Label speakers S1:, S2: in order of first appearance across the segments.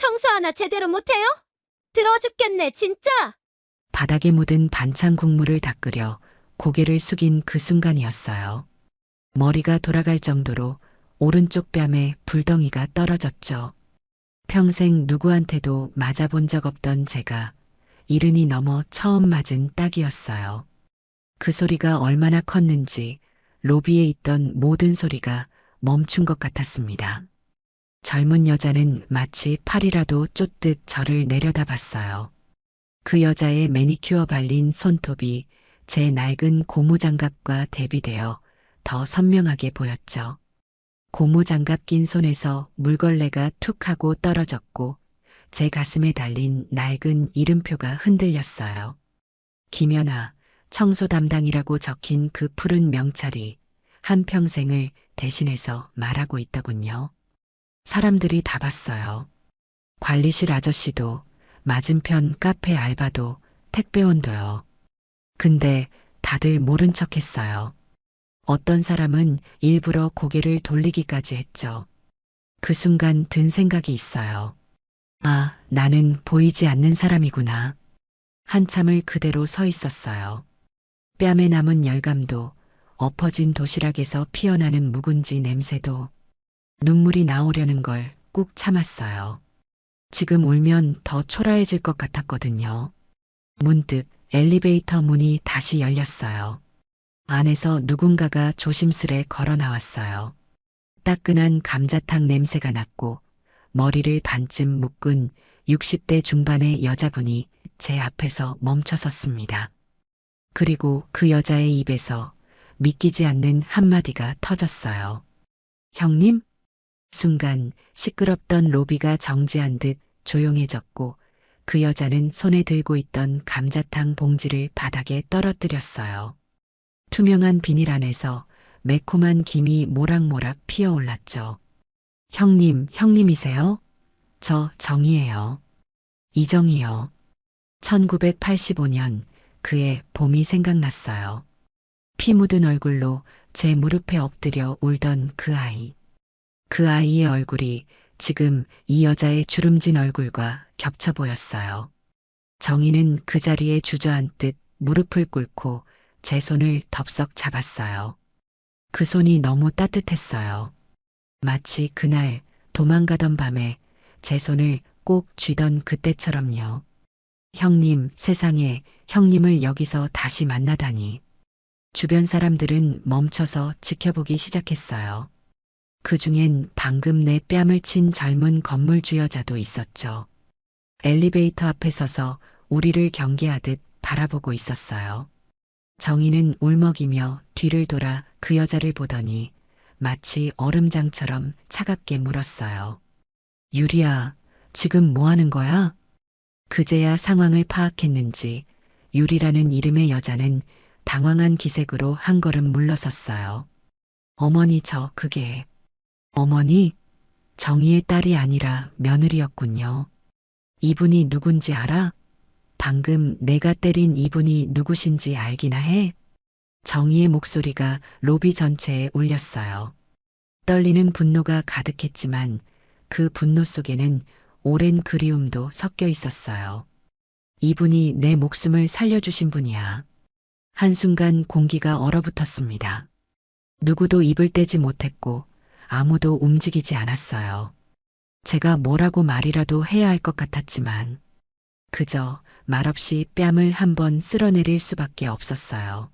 S1: 청소 하나 제대로 못해요? 더러워 죽겠네, 진짜!
S2: 바닥에 묻은 반찬 국물을 닦으려 고개를 숙인 그 순간이었어요. 머리가 돌아갈 정도로 오른쪽 뺨에 불덩이가 떨어졌죠. 평생 누구한테도 맞아본 적 없던 제가 이른이 넘어 처음 맞은 딱이었어요. 그 소리가 얼마나 컸는지 로비에 있던 모든 소리가 멈춘 것 같았습니다. 젊은 여자는 마치 팔이라도 쫓듯 저를 내려다봤어요. 그 여자의 매니큐어 발린 손톱이 제 낡은 고무장갑과 대비되어 더 선명하게 보였죠. 고무장갑 낀 손에서 물걸레가 툭 하고 떨어졌고 제 가슴에 달린 낡은 이름표가 흔들렸어요. 김연아, 청소 담당이라고 적힌 그 푸른 명찰이 한평생을 대신해서 말하고 있더군요. 사람들이 다 봤어요. 관리실 아저씨도, 맞은편 카페 알바도, 택배원도요. 근데 다들 모른 척 했어요. 어떤 사람은 일부러 고개를 돌리기까지 했죠. 그 순간 든 생각이 있어요. 아, 나는 보이지 않는 사람이구나. 한참을 그대로 서 있었어요. 뺨에 남은 열감도, 엎어진 도시락에서 피어나는 묵은지 냄새도, 눈물이 나오려는 걸 꾹 참았어요. 지금 울면 더 초라해질 것 같았거든요. 문득 엘리베이터 문이 다시 열렸어요. 안에서 누군가가 조심스레 걸어 나왔어요. 따끈한 감자탕 냄새가 났고 머리를 반쯤 묶은 60대 중반의 여자분이 제 앞에서 멈춰 섰습니다. 그리고 그 여자의 입에서 믿기지 않는 한마디가 터졌어요. 형님? 순간 시끄럽던 로비가 정지한 듯 조용해졌고 그 여자는 손에 들고 있던 감자탕 봉지를 바닥에 떨어뜨렸어요. 투명한 비닐 안에서 매콤한 김이 모락모락 피어올랐죠. 형님이세요? 저 정이에요. 이정이요. 1985년 그의 봄이 생각났어요. 피 묻은 얼굴로 제 무릎에 엎드려 울던 그 아이. 그 아이의 얼굴이 지금 이 여자의 주름진 얼굴과 겹쳐 보였어요. 정희는 그 자리에 주저앉듯 무릎을 꿇고 제 손을 덥석 잡았어요. 그 손이 너무 따뜻했어요. 마치 그날 도망가던 밤에 제 손을 꼭 쥐던 그때처럼요. 형님, 세상에 형님을 여기서 다시 만나다니. 주변 사람들은 멈춰서 지켜보기 시작했어요. 그 중엔 방금 내 뺨을 친 젊은 건물주 여자도 있었죠. 엘리베이터 앞에 서서 우리를 경계하듯 바라보고 있었어요. 정희는 울먹이며 뒤를 돌아 그 여자를 보더니 마치 얼음장처럼 차갑게 물었어요. 유리야, 지금 뭐 하는 거야? 그제야 상황을 파악했는지 유리라는 이름의 여자는 당황한 기색으로 한 걸음 물러섰어요. 어머니 그게. 어머니? 정희의 딸이 아니라 며느리였군요. 이분이 누군지 알아? 방금 내가 때린 이분이 누구신지 알기나 해? 정희의 목소리가 로비 전체에 울렸어요. 떨리는 분노가 가득했지만 그 분노 속에는 오랜 그리움도 섞여 있었어요. 이분이 내 목숨을 살려주신 분이야. 한순간 공기가 얼어붙었습니다. 누구도 입을 떼지 못했고 아무도 움직이지 않았어요. 제가 뭐라고 말이라도 해야 할 것 같았지만 그저 말없이 뺨을 한번 쓸어내릴 수밖에 없었어요.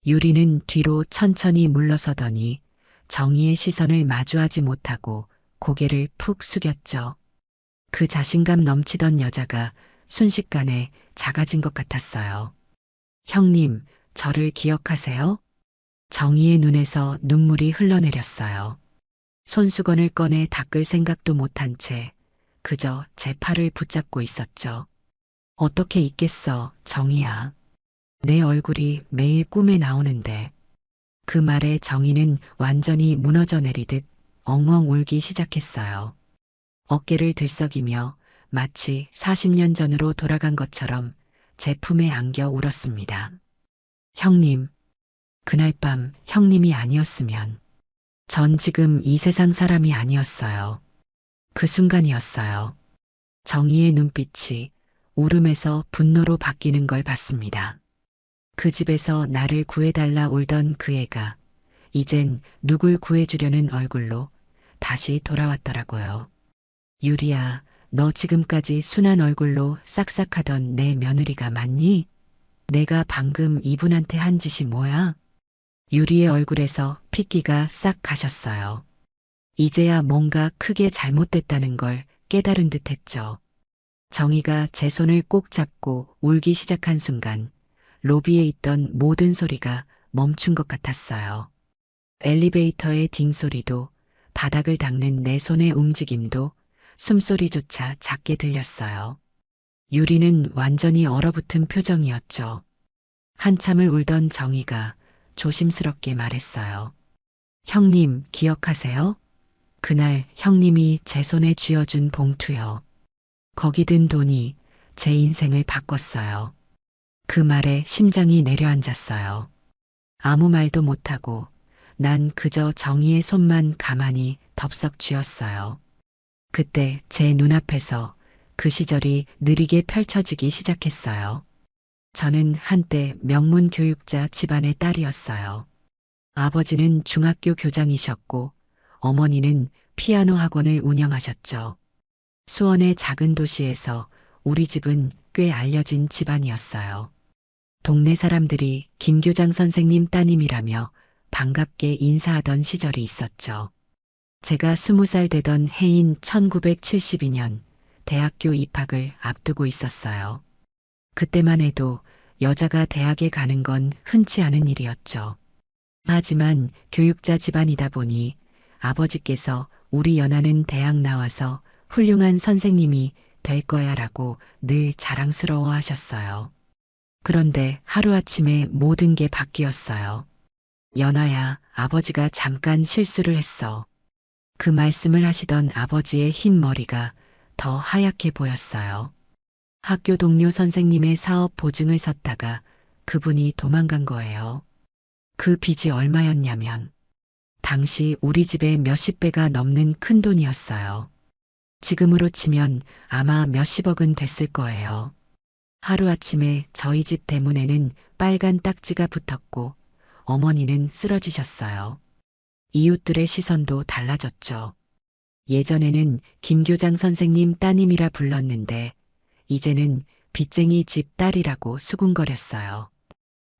S2: 유리는 뒤로 천천히 물러서더니 정희의 시선을 마주하지 못하고 고개를 푹 숙였죠. 그 자신감 넘치던 여자가 순식간에 작아진 것 같았어요. 형님, 저를 기억하세요? 정희의 눈에서 눈물이 흘러내렸어요. 손수건을 꺼내 닦을 생각도 못한 채 그저 제 팔을 붙잡고 있었죠. 어떻게 있겠어, 정희야. 내 얼굴이 매일 꿈에 나오는데. 그 말에 정희는 완전히 무너져 내리듯 엉엉 울기 시작했어요. 어깨를 들썩이며 마치 40년 전으로 돌아간 것처럼 제 품에 안겨 울었습니다. 형님, 그날 밤 형님이 아니었으면 전 지금 이 세상 사람이 아니었어요. 그 순간이었어요. 정희의 눈빛이 울음에서 분노로 바뀌는 걸 봤습니다. 그 집에서 나를 구해달라 울던 그 애가 이젠 누굴 구해주려는 얼굴로 다시 돌아왔더라고요. 유리야, 너 지금까지 순한 얼굴로 싹싹하던 내 며느리가 맞니? 내가 방금 이분한테 한 짓이 뭐야? 유리의 얼굴에서 핏기가 싹 가셨어요. 이제야 뭔가 크게 잘못됐다는 걸 깨달은 듯 했죠. 정희가 제 손을 꼭 잡고 울기 시작한 순간 로비에 있던 모든 소리가 멈춘 것 같았어요. 엘리베이터의 딩소리도 바닥을 닦는 내 손의 움직임도 숨소리조차 작게 들렸어요. 유리는 완전히 얼어붙은 표정이었죠. 한참을 울던 정희가 조심스럽게 말했어요. 형님 기억하세요? 그날 형님이 제 손에 쥐어준 봉투요. 거기 든 돈이 제 인생을 바꿨어요. 그 말에 심장이 내려앉았어요. 아무 말도 못하고 난 그저 정희의 손만 가만히 덥석 쥐었어요. 그때 제 눈앞에서 그 시절이 느리게 펼쳐지기 시작했어요. 저는 한때 명문 교육자 집안의 딸이었어요. 아버지는 중학교 교장이셨고 어머니는 피아노 학원을 운영하셨죠. 수원의 작은 도시에서 우리 집은 꽤 알려진 집안이었어요. 동네 사람들이 김 교장 선생님 따님이라며 반갑게 인사하던 시절이 있었죠. 제가 20살 되던 해인 1972년 대학교 입학을 앞두고 있었어요. 그때만 해도 여자가 대학에 가는 건 흔치 않은 일이었죠. 하지만 교육자 집안이다 보니 아버지께서 우리 연하는 대학 나와서 훌륭한 선생님이 될 거야 라고 늘 자랑스러워 하셨어요. 그런데 하루아침에 모든 게 바뀌었어요. 연하야, 아버지가 잠깐 실수를 했어. 그 말씀을 하시던 아버지의 흰 머리가 더 하얗게 보였어요. 학교 동료 선생님의 사업 보증을 섰다가 그분이 도망간 거예요. 그 빚이 얼마였냐면 당시 우리 집에 몇십 배가 넘는 큰 돈이었어요. 지금으로 치면 아마 몇십억은 됐을 거예요. 하루아침에 저희 집 대문에는 빨간 딱지가 붙었고 어머니는 쓰러지셨어요. 이웃들의 시선도 달라졌죠. 예전에는 김 교장 선생님 따님이라 불렀는데 이제는 빚쟁이 집 딸이라고 수군거렸어요.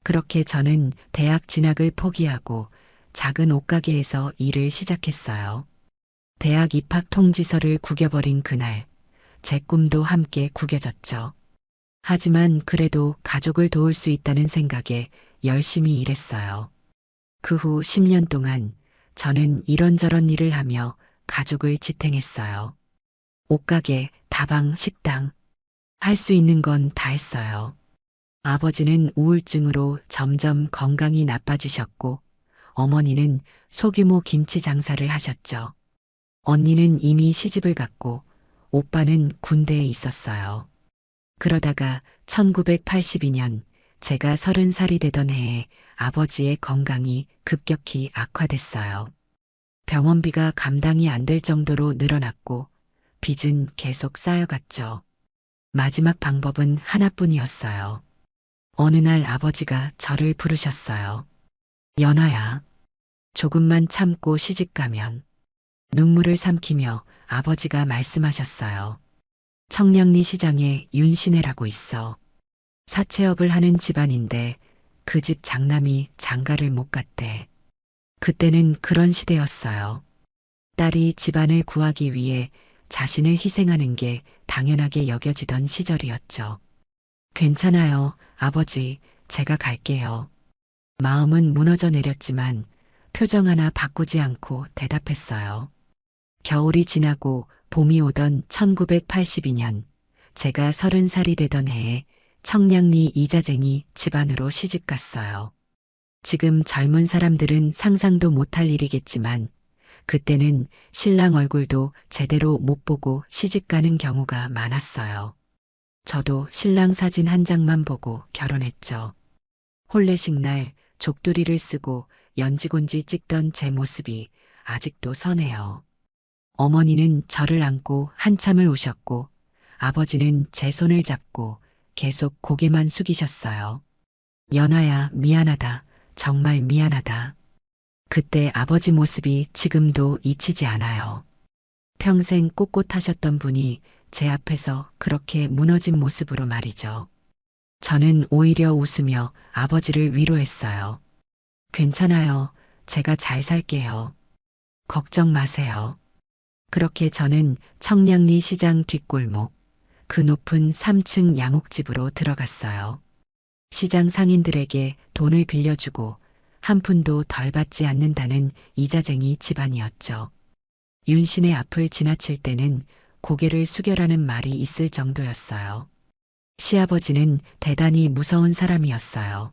S2: 그렇게 저는 대학 진학을 포기하고 작은 옷가게에서 일을 시작했어요. 대학 입학 통지서를 구겨버린 그날, 제 꿈도 함께 구겨졌죠. 하지만 그래도 가족을 도울 수 있다는 생각에 열심히 일했어요. 그 후 10년 동안 저는 이런저런 일을 하며 가족을 지탱했어요. 옷가게, 다방, 식당, 할 수 있는 건 다 했어요. 아버지는 우울증으로 점점 건강이 나빠지셨고 어머니는 소규모 김치 장사를 하셨죠. 언니는 이미 시집을 갔고 오빠는 군대에 있었어요. 그러다가 1982년 제가 30살이 되던 해에 아버지의 건강이 급격히 악화됐어요. 병원비가 감당이 안 될 정도로 늘어났고 빚은 계속 쌓여갔죠. 마지막 방법은 하나뿐이었어요. 어느 날 아버지가 저를 부르셨어요. 연아야, 조금만 참고 시집가면. 눈물을 삼키며 아버지가 말씀하셨어요. 청량리 시장에 윤신혜라고 있어. 사채업을 하는 집안인데 그 집 장남이 장가를 못 갔대. 그때는 그런 시대였어요. 딸이 집안을 구하기 위해 자신을 희생하는 게 당연하게 여겨지던 시절이었죠. 괜찮아요, 아버지, 제가 갈게요. 마음은 무너져 내렸지만 표정 하나 바꾸지 않고 대답했어요. 겨울이 지나고 봄이 오던 1982년, 제가 30살이 되던 해에 청량리 이자쟁이 집안으로 시집갔어요. 지금 젊은 사람들은 상상도 못할 일이겠지만 그때는 신랑 얼굴도 제대로 못 보고 시집가는 경우가 많았어요. 저도 신랑 사진 한 장만 보고 결혼했죠. 혼례식 날 족두리를 쓰고 연지곤지 찍던 제 모습이 아직도 선해요. 어머니는 저를 안고 한참을 우셨고 아버지는 제 손을 잡고 계속 고개만 숙이셨어요. 연아야, 미안하다. 정말 미안하다. 그때 아버지 모습이 지금도 잊히지 않아요. 평생 꼿꼿하셨던 분이 제 앞에서 그렇게 무너진 모습으로 말이죠. 저는 오히려 웃으며 아버지를 위로했어요. 괜찮아요. 제가 잘 살게요. 걱정 마세요. 그렇게 저는 청량리 시장 뒷골목, 그 높은 3층 양옥집으로 들어갔어요. 시장 상인들에게 돈을 빌려주고 한 푼도 덜 받지 않는다는 이자쟁이 집안이었죠. 윤신의 앞을 지나칠 때는 고개를 숙여라는 말이 있을 정도였어요. 시아버지는 대단히 무서운 사람이었어요.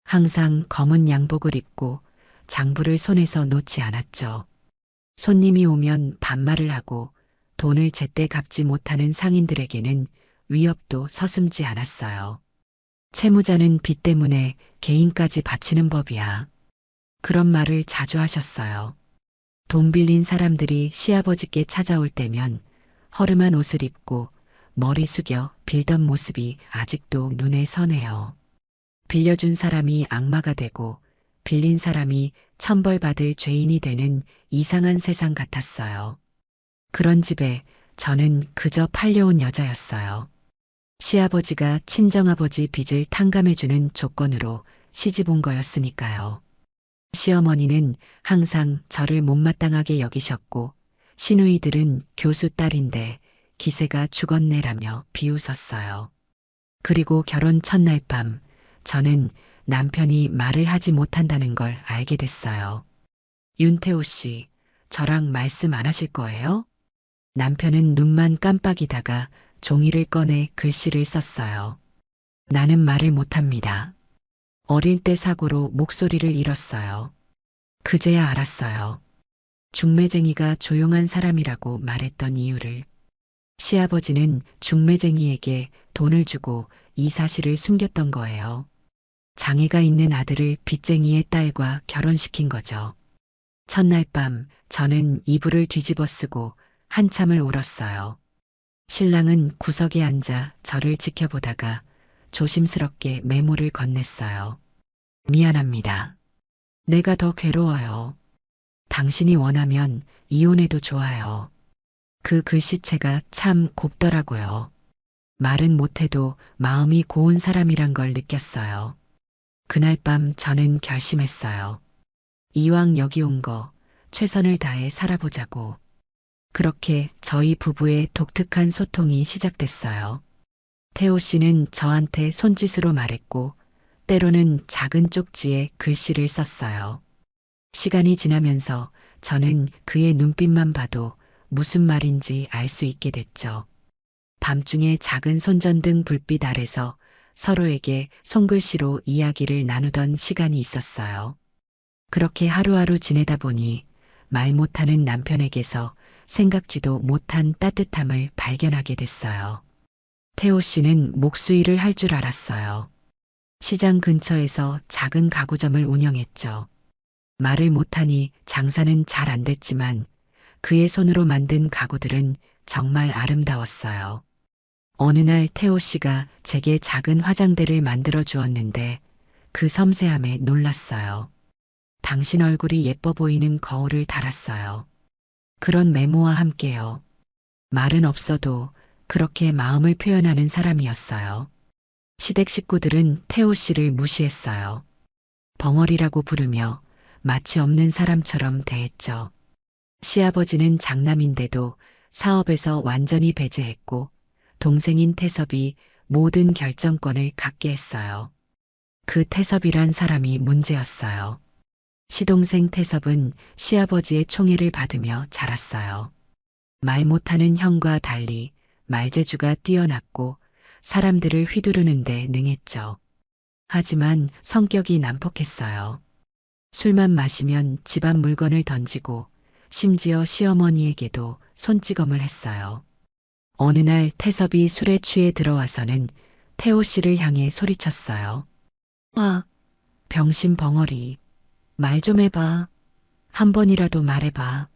S2: 항상 검은 양복을 입고 장부를 손에서 놓지 않았죠. 손님이 오면 반말을 하고 돈을 제때 갚지 못하는 상인들에게는 위협도 서슴지 않았어요. 채무자는 빚 때문에 개인까지 바치는 법이야. 그런 말을 자주 하셨어요. 돈 빌린 사람들이 시아버지께 찾아올 때면 허름한 옷을 입고 머리 숙여 빌던 모습이 아직도 눈에 선해요. 빌려준 사람이 악마가 되고 빌린 사람이 천벌받을 죄인이 되는 이상한 세상 같았어요. 그런 집에 저는 그저 팔려온 여자였어요. 시아버지가 친정아버지 빚을 탕감해주는 조건으로 시집 온 거였으니까요. 시어머니는 항상 저를 못마땅하게 여기셨고 시누이들은 교수 딸인데 기세가 죽었네라며 비웃었어요. 그리고 결혼 첫날 밤 저는 남편이 말을 하지 못한다는 걸 알게 됐어요. 윤태호 씨, 저랑 말씀 안 하실 거예요? 남편은 눈만 깜빡이다가 종이를 꺼내 글씨를 썼어요. 나는 말을 못합니다. 어릴 때 사고로 목소리를 잃었어요. 그제야 알았어요. 중매쟁이가 조용한 사람이라고 말했던 이유를. 시아버지는 중매쟁이에게 돈을 주고 이 사실을 숨겼던 거예요. 장애가 있는 아들을 빚쟁이의 딸과 결혼시킨 거죠. 첫날 밤 저는 이불을 뒤집어 쓰고 한참을 울었어요. 신랑은 구석에 앉아 저를 지켜보다가 조심스럽게 메모를 건넸어요. 미안합니다. 내가 더 괴로워요. 당신이 원하면 이혼해도 좋아요. 그 글씨체가 참 곱더라고요. 말은 못해도 마음이 고운 사람이란 걸 느꼈어요. 그날 밤 저는 결심했어요. 이왕 여기 온 거 최선을 다해 살아보자고. 그렇게 저희 부부의 독특한 소통이 시작됐어요. 태호 씨는 저한테 손짓으로 말했고 때로는 작은 쪽지에 글씨를 썼어요. 시간이 지나면서 저는 그의 눈빛만 봐도 무슨 말인지 알 수 있게 됐죠. 밤중에 작은 손전등 불빛 아래서 서로에게 손글씨로 이야기를 나누던 시간이 있었어요. 그렇게 하루하루 지내다 보니 말 못하는 남편에게서 생각지도 못한 따뜻함을 발견하게 됐어요. 태호 씨는 목수일을 할 줄 알았어요. 시장 근처에서 작은 가구점을 운영했죠. 말을 못하니 장사는 잘 안 됐지만 그의 손으로 만든 가구들은 정말 아름다웠어요. 어느 날 태호 씨가 제게 작은 화장대를 만들어 주었는데 그 섬세함에 놀랐어요. 당신 얼굴이 예뻐 보이는 거울을 달았어요. 그런 메모와 함께요. 말은 없어도 그렇게 마음을 표현하는 사람이었어요. 시댁 식구들은 태호 씨를 무시했어요. 벙어리라고 부르며 마치 없는 사람처럼 대했죠. 시아버지는 장남인데도 사업에서 완전히 배제했고 동생인 태섭이 모든 결정권을 갖게 했어요. 그 태섭이란 사람이 문제였어요. 시동생 태섭은 시아버지의 총애를 받으며 자랐어요. 말 못하는 형과 달리 말재주가 뛰어났고 사람들을 휘두르는데 능했죠. 하지만 성격이 난폭했어요. 술만 마시면 집안 물건을 던지고 심지어 시어머니에게도 손찌검을 했어요. 어느 날 태섭이 술에 취해 들어와서는 태호 씨를 향해 소리쳤어요. 와, 병신 벙어리. 말 좀 해봐. 한 번이라도 말해봐.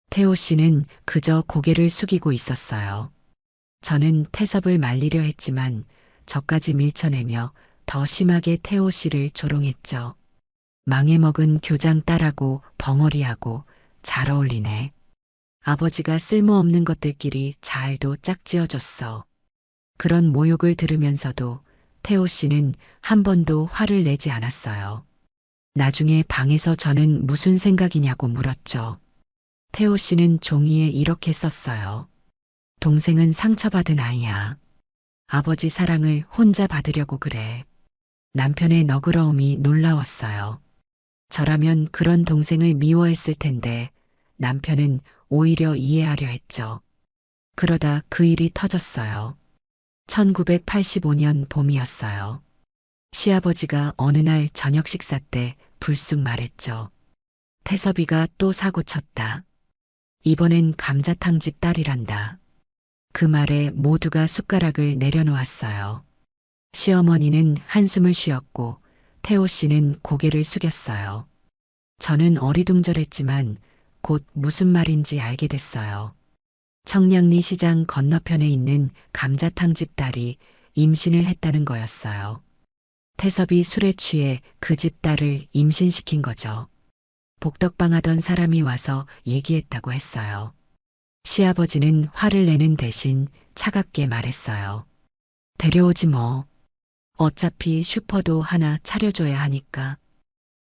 S2: 태호 씨는 그저 고개를 숙이고 있었어요. 저는 태섭을 말리려 했지만 저까지 밀쳐내며 더 심하게 태호 씨를 조롱했죠. 망해먹은 교장 딸하고 벙어리하고 잘 어울리네. 아버지가 쓸모없는 것들끼리 잘도 짝지어줬어. 그런 모욕을 들으면서도 태호 씨는 한 번도 화를 내지 않았어요. 나중에 방에서 저는 무슨 생각이냐고 물었죠. 태호 씨는 종이에 이렇게 썼어요. 동생은 상처받은 아이야. 아버지 사랑을 혼자 받으려고 그래. 남편의 너그러움이 놀라웠어요. 저라면 그런 동생을 미워했을 텐데 남편은 오히려 이해하려 했죠. 그러다 그 일이 터졌어요. 1985년 봄이었어요. 시아버지가 어느 날 저녁 식사 때 불쑥 말했죠. 태섭이가 또 사고 쳤다. 이번엔 감자탕집 딸이란다. 그 말에 모두가 숟가락을 내려놓았어요. 시어머니는 한숨을 쉬었고 태호 씨는 고개를 숙였어요. 저는 어리둥절했지만 곧 무슨 말인지 알게 됐어요. 청량리 시장 건너편에 있는 감자탕집 딸이 임신을 했다는 거였어요. 태섭이 술에 취해 그 집 딸을 임신시킨 거죠. 복덕방 하던 사람이 와서 얘기했다고 했어요. 시아버지는 화를 내는 대신 차갑게 말했어요. 데려오지 뭐. 어차피 슈퍼도 하나 차려줘야 하니까.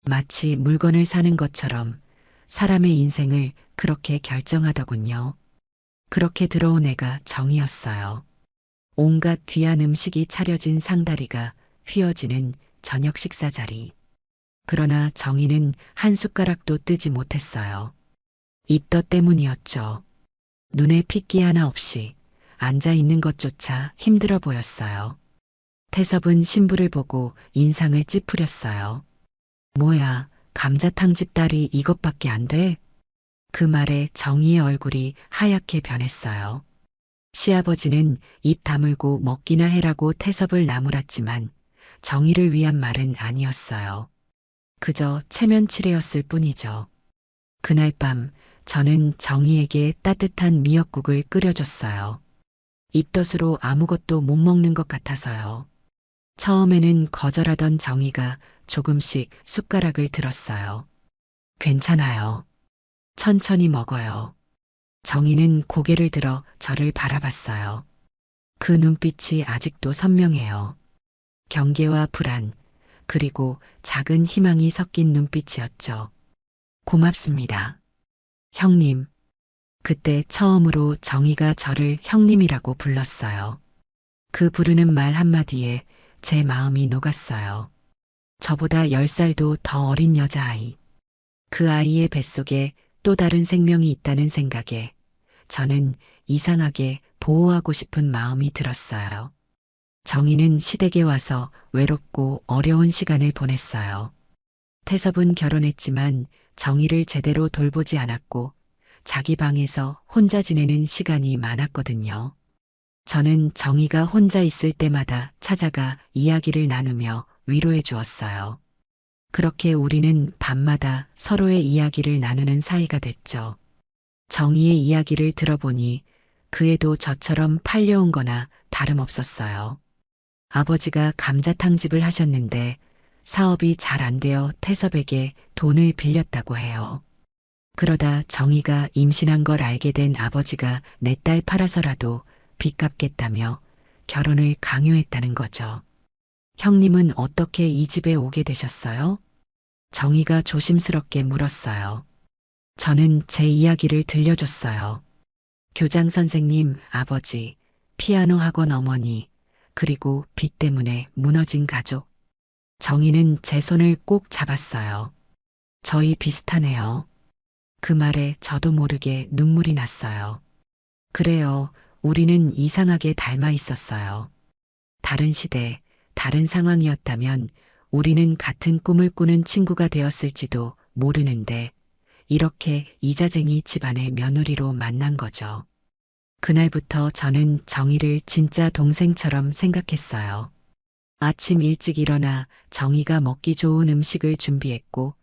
S2: 마치 물건을 사는 것처럼 사람의 인생을 그렇게 결정하더군요. 그렇게 들어온 애가 정이었어요. 온갖 귀한 음식이 차려진 상다리가 휘어지는 저녁 식사 자리. 그러나 정이는 한 숟가락도 뜨지 못했어요. 입덧 때문이었죠. 눈에 핏기 하나 없이 앉아 있는 것조차 힘들어 보였어요. 태섭은 신부를 보고 인상을 찌푸렸어요. 뭐야, 감자탕집 딸이 이것밖에 안 돼? 그 말에 정희의 얼굴이 하얗게 변했어요. 시아버지는 입 다물고 먹기나 해라고 태섭을 나무랐지만 정희를 위한 말은 아니었어요. 그저 체면치레였을 뿐이죠. 그날 밤 저는 정희에게 따뜻한 미역국을 끓여줬어요. 입덧으로 아무것도 못 먹는 것 같아서요. 처음에는 거절하던 정희가 조금씩 숟가락을 들었어요. 괜찮아요. 천천히 먹어요. 정희는 고개를 들어 저를 바라봤어요. 그 눈빛이 아직도 선명해요. 경계와 불안, 그리고 작은 희망이 섞인 눈빛이었죠. 고맙습니다. 형님. 그때 처음으로 정희가 저를 형님이라고 불렀어요. 그 부르는 말 한마디에 제 마음이 녹았어요. 저보다 10살도 더 어린 여자아이. 그 아이의 뱃속에 또 다른 생명이 있다는 생각에 저는 이상하게 보호하고 싶은 마음이 들었어요. 정희는 시댁에 와서 외롭고 어려운 시간을 보냈어요. 태섭은 결혼했지만 정희를 제대로 돌보지 않았고 자기 방에서 혼자 지내는 시간이 많았거든요. 저는 정희가 혼자 있을 때마다 찾아가 이야기를 나누며 위로해 주었어요. 그렇게 우리는 밤마다 서로의 이야기를 나누는 사이가 됐죠. 정희의 이야기를 들어보니 그 애도 저처럼 팔려온 거나 다름없었어요. 아버지가 감자탕집을 하셨는데 사업이 잘 안 되어 태섭에게 돈을 빌렸다고 해요. 그러다 정희가 임신한 걸 알게 된 아버지가 내 딸 팔아서라도 빚 갚겠다며 결혼을 강요했다는 거죠. 형님은 어떻게 이 집에 오게 되셨어요? 정희가 조심스럽게 물었어요. 저는 제 이야기를 들려줬어요. 교장 선생님, 아버지, 피아노 학원 어머니, 그리고 빚 때문에 무너진 가족. 정희는 제 손을 꼭 잡았어요. 저희 비슷하네요. 그 말에 저도 모르게 눈물이 났어요. 그래요, 우리는 이상하게 닮아 있었어요. 다른 시대, 다른 상황이었다면 우리는 같은 꿈을 꾸는 친구가 되었을지도 모르는데 이렇게 이자쟁이 집안의 며느리로 만난 거죠. 그날부터 저는 정희를 진짜 동생처럼 생각했어요. 아침 일찍 일어나 정희가 먹기 좋은 음식을 준비했고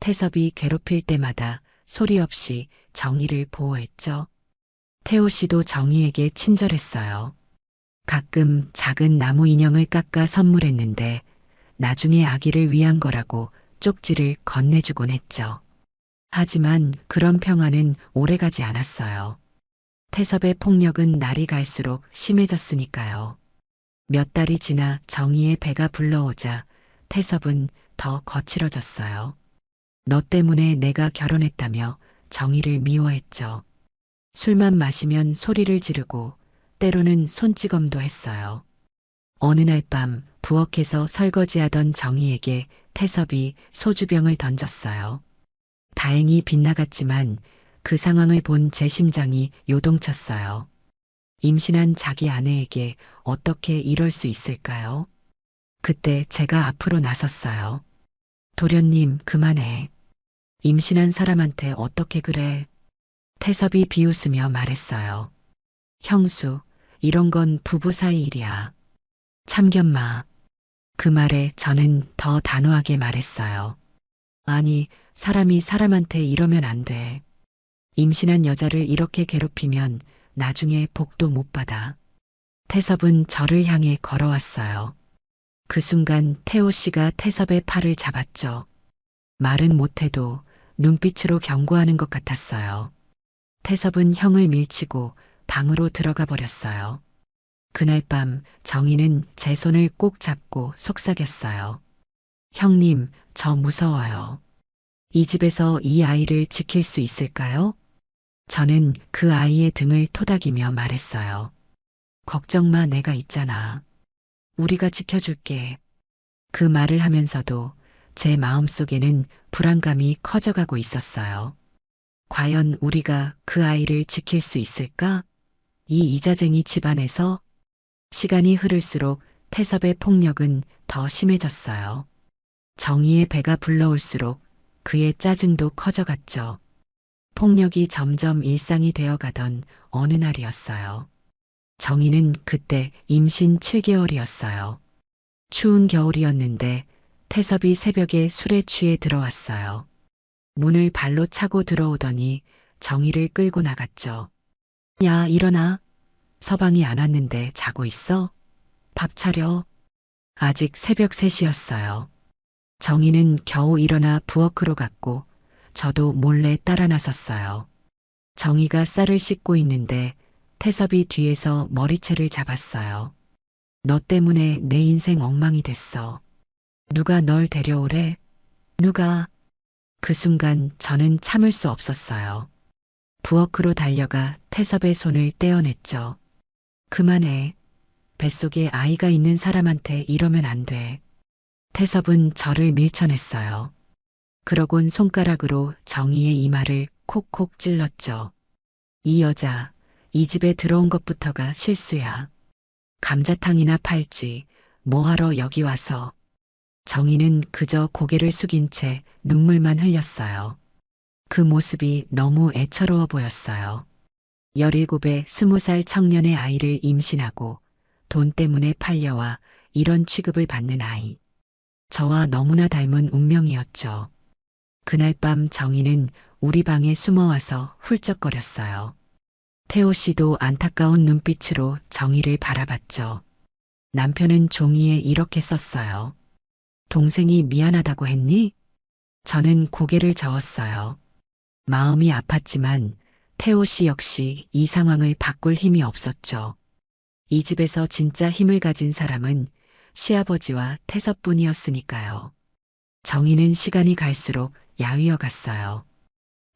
S2: 태섭이 괴롭힐 때마다 소리 없이 정희를 보호했죠. 태호 씨도 정희에게 친절했어요. 가끔 작은 나무 인형을 깎아 선물했는데 나중에 아기를 위한 거라고 쪽지를 건네주곤 했죠. 하지만 그런 평화는 오래가지 않았어요. 태섭의 폭력은 날이 갈수록 심해졌으니까요. 몇 달이 지나 정희의 배가 불러오자 태섭은 더 거칠어졌어요. 너 때문에 내가 결혼했다며 정희를 미워했죠. 술만 마시면 소리를 지르고 때로는 손찌검도 했어요. 어느 날 밤 부엌에서 설거지하던 정희에게 태섭이 소주병을 던졌어요. 다행히 빗나갔지만 그 상황을 본 제 심장이 요동쳤어요. 임신한 자기 아내에게 어떻게 이럴 수 있을까요? 그때 제가 앞으로 나섰어요. 도련님, 그만해. 임신한 사람한테 어떻게 그래? 태섭이 비웃으며 말했어요. 형수, 이런 건 부부 사이 일이야. 참견마. 그 말에 저는 더 단호하게 말했어요. 아니, 사람이 사람한테 이러면 안 돼. 임신한 여자를 이렇게 괴롭히면 나중에 복도 못 받아. 태섭은 저를 향해 걸어왔어요. 그 순간 태호 씨가 태섭의 팔을 잡았죠. 말은 못해도 눈빛으로 경고하는 것 같았어요. 태섭은 형을 밀치고 방으로 들어가 버렸어요. 그날 밤 정희는 제 손을 꼭 잡고 속삭였어요. 형님, 저 무서워요. 이 집에서 이 아이를 지킬 수 있을까요? 저는 그 아이의 등을 토닥이며 말했어요. 걱정 마, 내가 있잖아. 우리가 지켜줄게. 그 말을 하면서도 제 마음속에는 불안감이 커져가고 있었어요. 과연 우리가 그 아이를 지킬 수 있을까? 이 이자쟁이 집안에서 시간이 흐를수록 태섭의 폭력은 더 심해졌어요. 정희의 배가 불러올수록 그의 짜증도 커져갔죠. 폭력이 점점 일상이 되어가던 어느 날이었어요. 정희는 그때 임신 7개월이었어요. 추운 겨울이었는데 태섭이 새벽에 술에 취해 들어왔어요. 문을 발로 차고 들어오더니 정희를 끌고 나갔죠. 야, 일어나. 서방이 안 왔는데 자고 있어? 밥 차려. 아직 새벽 3시였어요. 정희는 겨우 일어나 부엌으로 갔고 저도 몰래 따라 나섰어요. 정희가 쌀을 씻고 있는데 태섭이 뒤에서 머리채를 잡았어요. 너 때문에 내 인생 엉망이 됐어. 누가 널 데려오래? 누가? 그 순간 저는 참을 수 없었어요. 부엌으로 달려가 태섭의 손을 떼어냈죠. 그만해. 뱃속에 아이가 있는 사람한테 이러면 안 돼. 태섭은 저를 밀쳐냈어요. 그러곤 손가락으로 정희의 이마를 콕콕 찔렀죠. 이 여자, 이 집에 들어온 것부터가 실수야. 감자탕이나 팔지, 뭐하러 여기 와서. 정희는 그저 고개를 숙인 채 눈물만 흘렸어요. 그 모습이 너무 애처로워 보였어요. 17에 20살 청년의 아이를 임신하고 돈 때문에 팔려와 이런 취급을 받는 아이. 저와 너무나 닮은 운명이었죠. 그날 밤 정희는 우리 방에 숨어와서 훌쩍거렸어요. 태호 씨도 안타까운 눈빛으로 정희를 바라봤죠. 남편은 종이에 이렇게 썼어요. 동생이 미안하다고 했니? 저는 고개를 저었어요. 마음이 아팠지만 태호 씨 역시 이 상황을 바꿀 힘이 없었죠. 이 집에서 진짜 힘을 가진 사람은 시아버지와 태섭뿐이었으니까요. 정희는 시간이 갈수록 야위어 갔어요.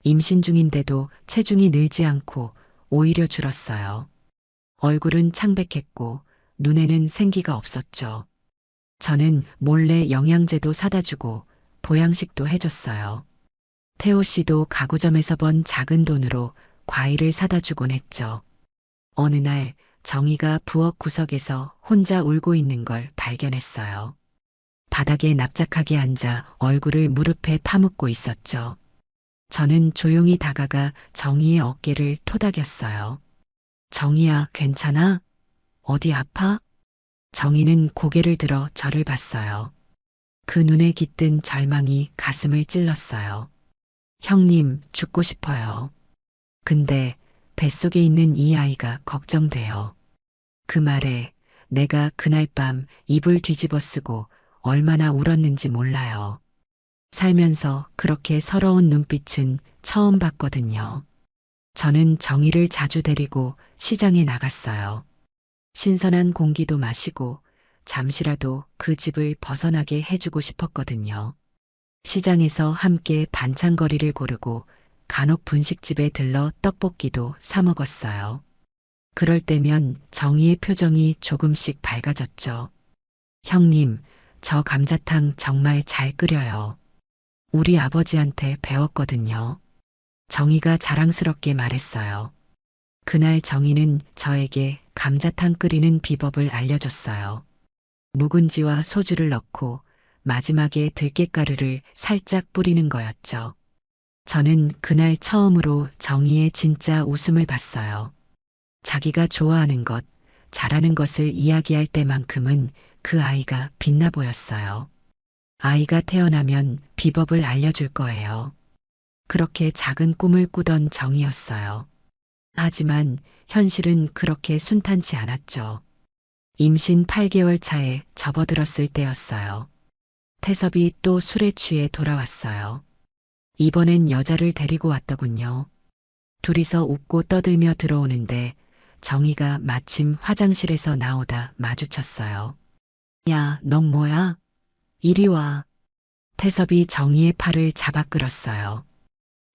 S2: 임신 중인데도 체중이 늘지 않고 오히려 줄었어요. 얼굴은 창백했고 눈에는 생기가 없었죠. 저는 몰래 영양제도 사다 주고 보양식도 해줬어요. 태호 씨도 가구점에서 번 작은 돈으로 과일을 사다 주곤 했죠. 어느 날 정희가 부엌 구석에서 혼자 울고 있는 걸 발견했어요. 바닥에 납작하게 앉아 얼굴을 무릎에 파묻고 있었죠. 저는 조용히 다가가 정희의 어깨를 토닥였어요. 정희야, 괜찮아? 어디 아파? 정희는 고개를 들어 저를 봤어요. 그 눈에 깃든 절망이 가슴을 찔렀어요. 형님, 죽고 싶어요. 근데 뱃속에 있는 이 아이가 걱정돼요. 그 말에 내가 그날 밤 이불 뒤집어 쓰고 얼마나 울었는지 몰라요. 살면서 그렇게 서러운 눈빛은 처음 봤거든요. 저는 정희를 자주 데리고 시장에 나갔어요. 신선한 공기도 마시고 잠시라도 그 집을 벗어나게 해주고 싶었거든요. 시장에서 함께 반찬거리를 고르고 간혹 분식집에 들러 떡볶이도 사 먹었어요. 그럴 때면 정희의 표정이 조금씩 밝아졌죠. 형님, 저 감자탕 정말 잘 끓여요. 우리 아버지한테 배웠거든요. 정희가 자랑스럽게 말했어요. 그날 정희는 저에게 감자탕 끓이는 비법을 알려줬어요. 묵은지와 소주를 넣고 마지막에 들깨가루를 살짝 뿌리는 거였죠. 저는 그날 처음으로 정희의 진짜 웃음을 봤어요. 자기가 좋아하는 것, 잘하는 것을 이야기할 때만큼은 그 아이가 빛나 보였어요. 아이가 태어나면 비법을 알려줄 거예요. 그렇게 작은 꿈을 꾸던 정이었어요. 하지만 현실은 그렇게 순탄치 않았죠. 임신 8개월 차에 접어들었을 때였어요. 태섭이 또 술에 취해 돌아왔어요. 이번엔 여자를 데리고 왔더군요. 둘이서 웃고 떠들며 들어오는데 정희가 마침 화장실에서 나오다 마주쳤어요. 야, 넌 뭐야? 이리 와. 태섭이 정희의 팔을 잡아 끌었어요.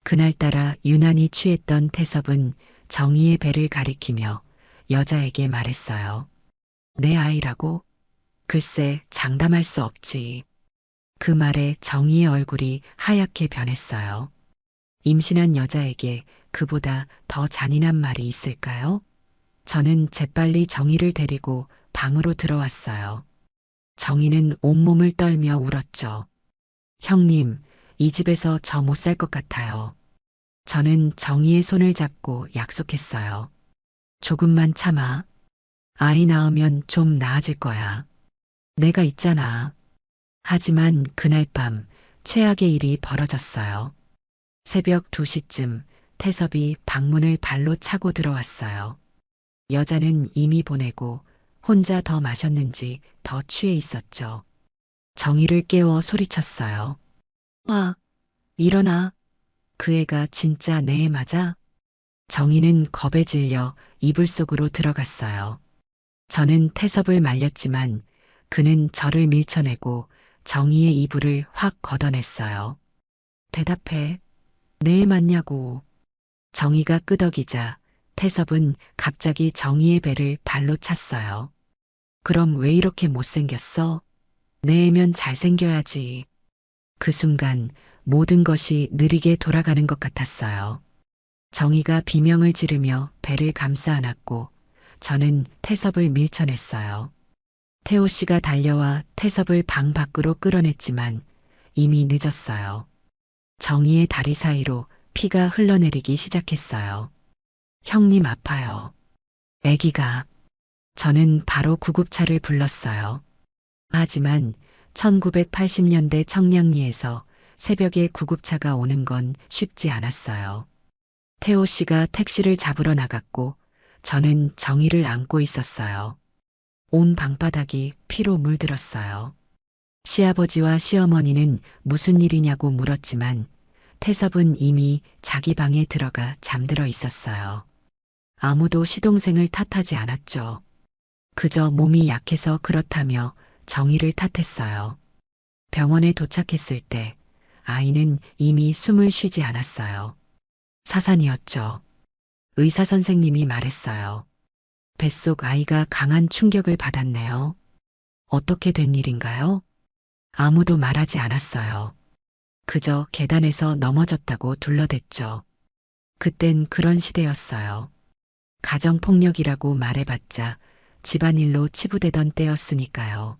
S2: 그날따라 유난히 취했던 태섭은 정희의 배를 가리키며 여자에게 말했어요. 내 아이라고? 글쎄, 장담할 수 없지. 그 말에 정희의 얼굴이 하얗게 변했어요. 임신한 여자에게 그보다 더 잔인한 말이 있을까요? 저는 재빨리 정희를 데리고 방으로 들어왔어요. 정희는 온몸을 떨며 울었죠. 형님, 이 집에서 저 못 살 것 같아요. 저는 정희의 손을 잡고 약속했어요. 조금만 참아. 아이 낳으면 좀 나아질 거야. 내가 있잖아. 하지만 그날 밤 최악의 일이 벌어졌어요. 새벽 2시쯤 태섭이 방문을 발로 차고 들어왔어요. 여자는 이미 보내고 혼자 더 마셨는지 더 취해 있었죠. 정희를 깨워 소리쳤어요. 와, 일어나. 그 애가 진짜 내 애 맞아? 정희는 겁에 질려 이불 속으로 들어갔어요. 저는 태섭을 말렸지만 그는 저를 밀쳐내고 정희의 이불을 확 걷어냈어요. 대답해. 내 애 맞냐고. 정희가 끄덕이자 태섭은 갑자기 정희의 배를 발로 찼어요. 그럼 왜 이렇게 못생겼어? 내 애면 잘생겨야지. 그 순간 모든 것이 느리게 돌아가는 것 같았어요. 정희가 비명을 지르며 배를 감싸 안았고 저는 태섭을 밀쳐냈어요. 태호 씨가 달려와 태섭을 방 밖으로 끌어냈지만 이미 늦었어요. 정희의 다리 사이로 피가 흘러내리기 시작했어요. 형님 아파요. 애기가. 저는 바로 구급차를 불렀어요. 하지만 1980년대 청량리에서 새벽에 구급차가 오는 건 쉽지 않았어요. 태호 씨가 택시를 잡으러 나갔고 저는 정희를 안고 있었어요. 온 방바닥이 피로 물들었어요. 시아버지와 시어머니는 무슨 일이냐고 물었지만 태섭은 이미 자기 방에 들어가 잠들어 있었어요. 아무도 시동생을 탓하지 않았죠. 그저 몸이 약해서 그렇다며 정희를 탓했어요. 병원에 도착했을 때 아이는 이미 숨을 쉬지 않았어요. 사산이었죠. 의사 선생님이 말했어요. 뱃속 아이가 강한 충격을 받았네요. 어떻게 된 일인가요? 아무도 말하지 않았어요. 그저 계단에서 넘어졌다고 둘러댔죠. 그땐 그런 시대였어요. 가정폭력이라고 말해봤자 집안일로 치부되던 때였으니까요.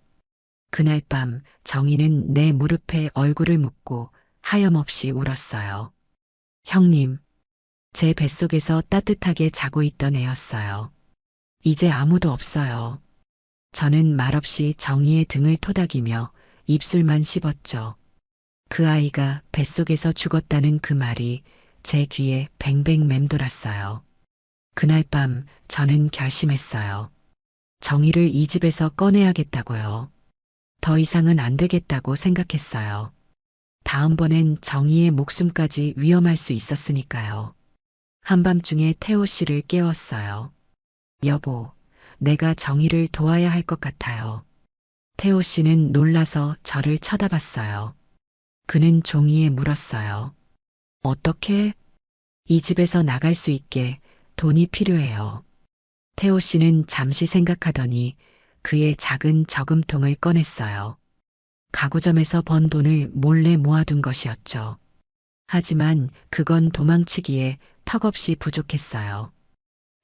S2: 그날 밤 정희는 내 무릎에 얼굴을 묻고 하염없이 울었어요. 형님, 제 뱃속에서 따뜻하게 자고 있던 애였어요. 이제 아무도 없어요. 저는 말없이 정희의 등을 토닥이며 입술만 씹었죠. 그 아이가 뱃속에서 죽었다는 그 말이 제 귀에 뱅뱅 맴돌았어요. 그날 밤 저는 결심했어요. 정의를 이 집에서 꺼내야겠다고요. 더 이상은 안 되겠다고 생각했어요. 다음번엔 정의의 목숨까지 위험할 수 있었으니까요. 한밤중에 태호 씨를 깨웠어요. 여보, 내가 정의를 도와야 할 것 같아요. 태호 씨는 놀라서 저를 쳐다봤어요. 그는 종이에 물었어요. 어떻게? 이 집에서 나갈 수 있게 돈이 필요해요. 태호 씨는 잠시 생각하더니 그의 작은 저금통을 꺼냈어요. 가구점에서 번 돈을 몰래 모아둔 것이었죠. 하지만 그건 도망치기에 턱없이 부족했어요.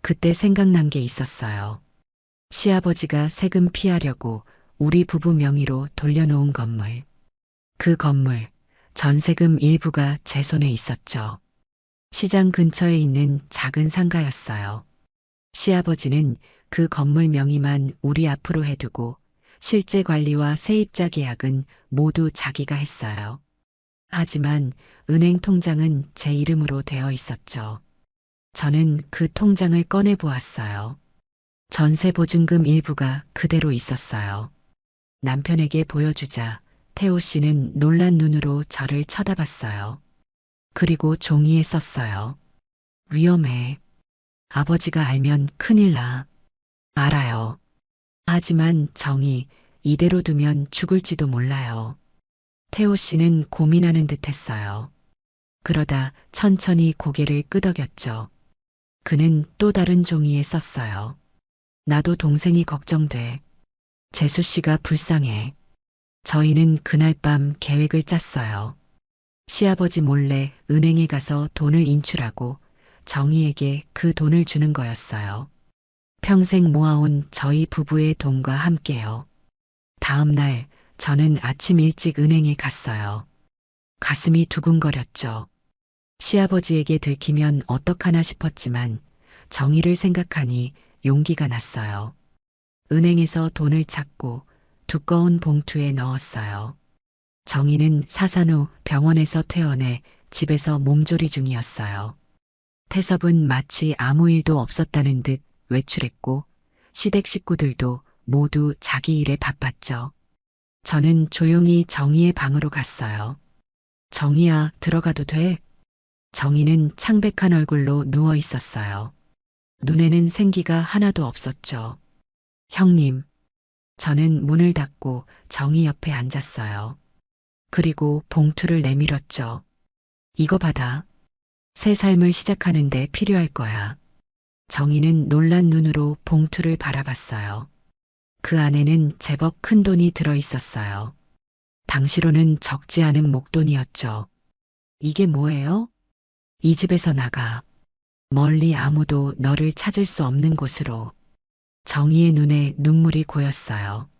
S2: 그때 생각난 게 있었어요. 시아버지가 세금 피하려고 우리 부부 명의로 돌려놓은 건물. 그 건물, 전세금 일부가 제 손에 있었죠. 시장 근처에 있는 작은 상가였어요. 시아버지는 그 건물 명의만 우리 앞으로 해두고 실제 관리와 세입자 계약은 모두 자기가 했어요. 하지만 은행 통장은 제 이름으로 되어 있었죠. 저는 그 통장을 꺼내 보았어요. 전세 보증금 일부가 그대로 있었어요. 남편에게 보여주자 태호 씨는 놀란 눈으로 저를 쳐다봤어요. 그리고 종이에 썼어요. 위험해. 아버지가 알면 큰일 나. 알아요. 하지만 정이 이대로 두면 죽을지도 몰라요. 태호 씨는 고민하는 듯 했어요. 그러다 천천히 고개를 끄덕였죠. 그는 또 다른 종이에 썼어요. 나도 동생이 걱정돼. 재수 씨가 불쌍해. 저희는 그날 밤 계획을 짰어요. 시아버지 몰래 은행에 가서 돈을 인출하고 정희에게 그 돈을 주는 거였어요. 평생 모아온 저희 부부의 돈과 함께요. 다음 날 저는 아침 일찍 은행에 갔어요. 가슴이 두근거렸죠. 시아버지에게 들키면 어떡하나 싶었지만 정의를 생각하니 용기가 났어요. 은행에서 돈을 찾고 두꺼운 봉투에 넣었어요. 정의는 사산 후 병원에서 퇴원해 집에서 몸조리 중이었어요. 태섭은 마치 아무 일도 없었다는 듯 외출했고 시댁 식구들도 모두 자기 일에 바빴죠. 저는 조용히 정희의 방으로 갔어요. 정희야, 들어가도 돼? 정희는 창백한 얼굴로 누워 있었어요. 눈에는 생기가 하나도 없었죠. 형님. 저는 문을 닫고 정희 옆에 앉았어요. 그리고 봉투를 내밀었죠. 이거 받아. 새 삶을 시작하는데 필요할 거야. 정희는 놀란 눈으로 봉투를 바라봤어요. 그 안에는 제법 큰 돈이 들어 있었어요. 당시로는 적지 않은 목돈이었죠. 이게 뭐예요? 이 집에서 나가. 멀리 아무도 너를 찾을 수 없는 곳으로. 정희의 눈에 눈물이 고였어요.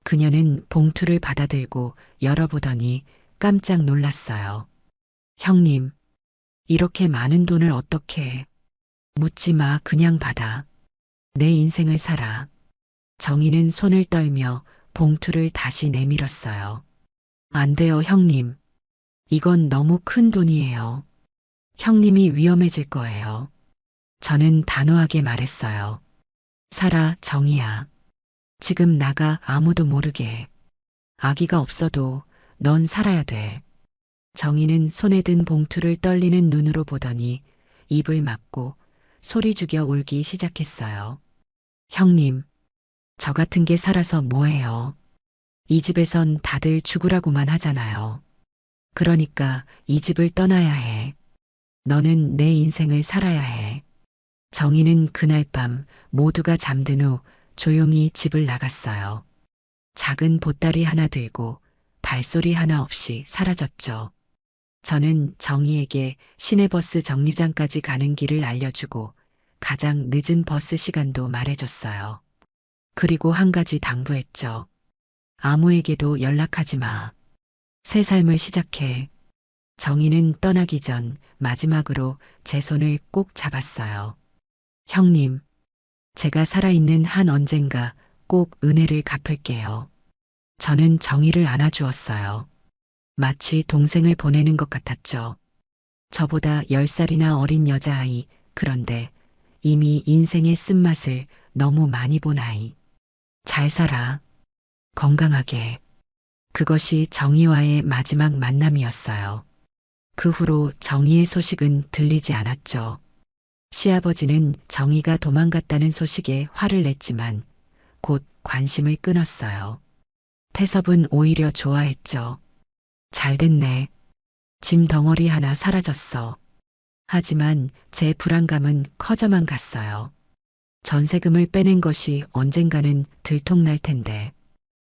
S2: 그녀는 봉투를 받아들고 열어보더니 깜짝 놀랐어요. 형님, 이렇게 많은 돈을 어떻게 해? 묻지 마, 그냥 받아. 내 인생을 살아. 정희는 손을 떨며 봉투를 다시 내밀었어요. 안 돼요, 형님. 이건 너무 큰 돈이에요. 형님이 위험해질 거예요. 저는 단호하게 말했어요. 살아, 정희야. 지금 나가 아무도 모르게. 아기가 없어도 넌 살아야 돼. 정희는 손에 든 봉투를 떨리는 눈으로 보더니 입을 막고 소리 죽여 울기 시작했어요. 형님, 저 같은 게 살아서 뭐해요? 이 집에선 다들 죽으라고만 하잖아요. 그러니까 이 집을 떠나야 해. 너는 내 인생을 살아야 해. 정희는 그날 밤 모두가 잠든 후 조용히 집을 나갔어요. 작은 보따리 하나 들고 발소리 하나 없이 사라졌죠. 저는 정희에게 시내버스 정류장까지 가는 길을 알려주고 가장 늦은 버스 시간도 말해줬어요. 그리고 한 가지 당부했죠. 아무에게도 연락하지 마. 새 삶을 시작해. 정희는 떠나기 전 마지막으로 제 손을 꼭 잡았어요. 형님, 제가 살아있는 한 언젠가 꼭 은혜를 갚을게요. 저는 정희를 안아주었어요. 마치 동생을 보내는 것 같았죠. 저보다 10살이나 어린 여자아이, 그런데 이미 인생의 쓴맛을 너무 많이 본 아이. 잘 살아. 건강하게. 그것이 정희와의 마지막 만남이었어요. 그 후로 정희의 소식은 들리지 않았죠. 시아버지는 정희가 도망갔다는 소식에 화를 냈지만 곧 관심을 끊었어요. 태섭은 오히려 좋아했죠. 잘 됐네. 짐 덩어리 하나 사라졌어. 하지만 제 불안감은 커져만 갔어요. 전세금을 빼낸 것이 언젠가는 들통날 텐데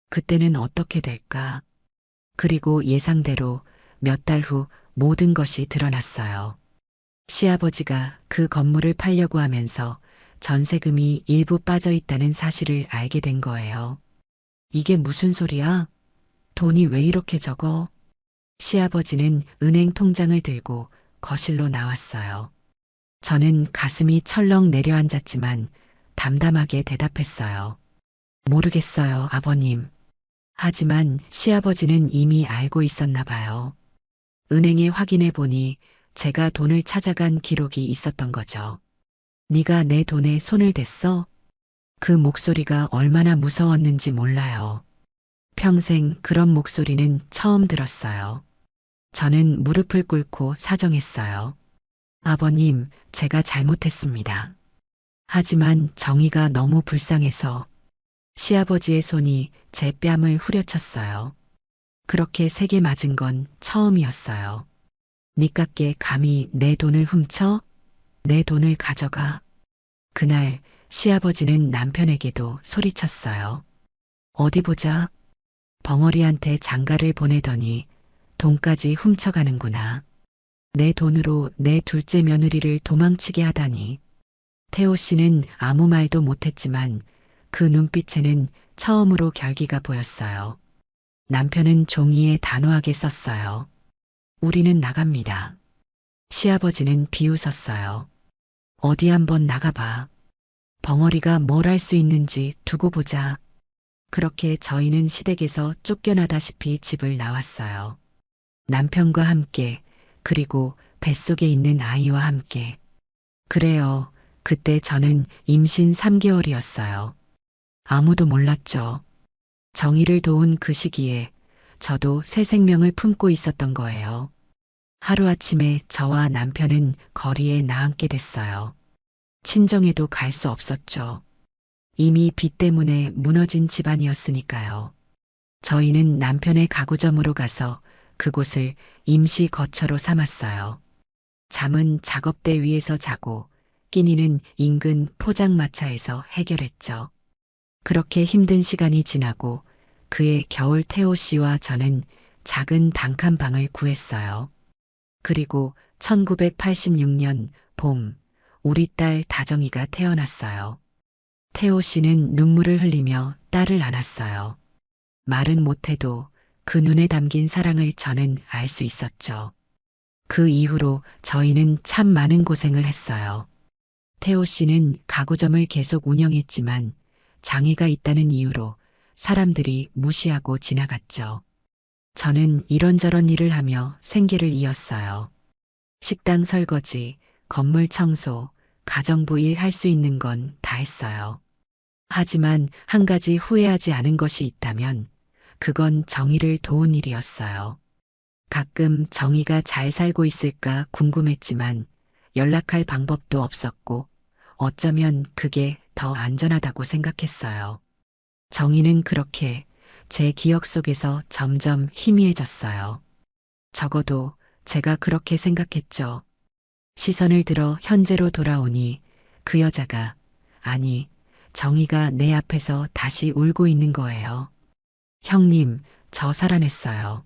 S2: 그때는 어떻게 될까? 그리고 예상대로 몇 달 후 모든 것이 드러났어요. 시아버지가 그 건물을 팔려고 하면서 전세금이 일부 빠져 있다는 사실을 알게 된 거예요. 이게 무슨 소리야? 돈이 왜 이렇게 적어? 시아버지는 은행 통장을 들고 거실로 나왔어요. 저는 가슴이 철렁 내려앉았지만 담담하게 대답했어요. 모르겠어요, 아버님. 하지만 시아버지는 이미 알고 있었나 봐요. 은행에 확인해 보니 제가 돈을 찾아간 기록이 있었던 거죠. 네가 내 돈에 손을 댔어? 그 목소리가 얼마나 무서웠는지 몰라요. 평생 그런 목소리는 처음 들었어요. 저는 무릎을 꿇고 사정했어요. 아버님, 제가 잘못했습니다. 하지만 정의가 너무 불쌍해서 시아버지의 손이 제 뺨을 후려쳤어요. 그렇게 세게 맞은 건 처음이었어요. 니깎게 감히 내 돈을 훔쳐? 내 돈을 가져가. 그날 시아버지는 남편에게도 소리쳤어요. 어디 보자. 벙어리한테 장가를 보내더니 돈까지 훔쳐가는구나. 내 돈으로 내 둘째 며느리를 도망치게 하다니. 태호 씨는 아무 말도 못했지만 그 눈빛에는 처음으로 결기가 보였어요. 남편은 종이에 단호하게 썼어요. 우리는 나갑니다. 시아버지는 비웃었어요. 어디 한번 나가봐. 벙어리가 뭘 할 수 있는지 두고 보자. 그렇게 저희는 시댁에서 쫓겨나다시피 집을 나왔어요. 남편과 함께, 그리고 뱃속에 있는 아이와 함께. 그래요. 그때 저는 임신 3개월이었어요. 아무도 몰랐죠. 정의를 도운 그 시기에 저도 새 생명을 품고 있었던 거예요. 하루아침에 저와 남편은 거리에 나앉게 됐어요. 친정에도 갈 수 없었죠. 이미 빚 때문에 무너진 집안이었으니까요. 저희는 남편의 가구점으로 가서 그곳을 임시 거처로 삼았어요. 잠은 작업대 위에서 자고 끼니는 인근 포장마차에서 해결했죠. 그렇게 힘든 시간이 지나고 그의 겨울 태호 씨와 저는 작은 단칸방을 구했어요. 그리고 1986년 봄, 우리 딸 다정이가 태어났어요. 태호 씨는 눈물을 흘리며 딸을 안았어요. 말은 못해도 그 눈에 담긴 사랑을 저는 알 수 있었죠. 그 이후로 저희는 참 많은 고생을 했어요. 태호 씨는 가구점을 계속 운영했지만 장애가 있다는 이유로 사람들이 무시하고 지나갔죠. 저는 이런저런 일을 하며 생계를 이었어요. 식당 설거지, 건물 청소, 가정부 일 할 수 있는 건 다 했어요. 하지만 한 가지 후회하지 않은 것이 있다면 그건 정의를 도운 일이었어요. 가끔 정의가 잘 살고 있을까 궁금했지만 연락할 방법도 없었고 어쩌면 그게 더 안전하다고 생각했어요. 정의는 그렇게 제 기억 속에서 점점 희미해졌어요. 적어도 제가 그렇게 생각했죠. 시선을 들어 현재로 돌아오니 그 여자가, 아니, 정의가 내 앞에서 다시 울고 있는 거예요. 형님, 저 살아냈어요.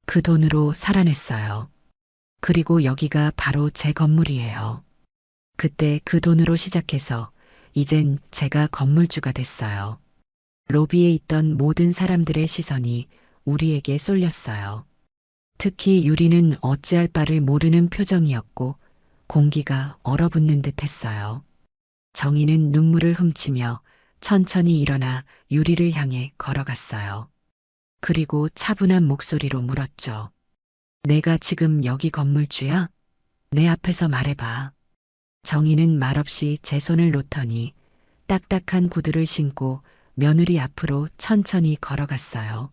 S2: 그 돈으로 살아냈어요. 그리고 여기가 바로 제 건물이에요. 그때 그 돈으로 시작해서 이젠 제가 건물주가 됐어요. 로비에 있던 모든 사람들의 시선이 우리에게 쏠렸어요. 특히 유리는 어찌할 바를 모르는 표정이었고 공기가 얼어붙는 듯 했어요. 정희는 눈물을 훔치며 천천히 일어나 유리를 향해 걸어갔어요. 그리고 차분한 목소리로 물었죠. 내가 지금 여기 건물주야? 내 앞에서 말해봐. 정희는 말없이 제 손을 놓더니 딱딱한 구두를 신고 며느리 앞으로 천천히 걸어갔어요.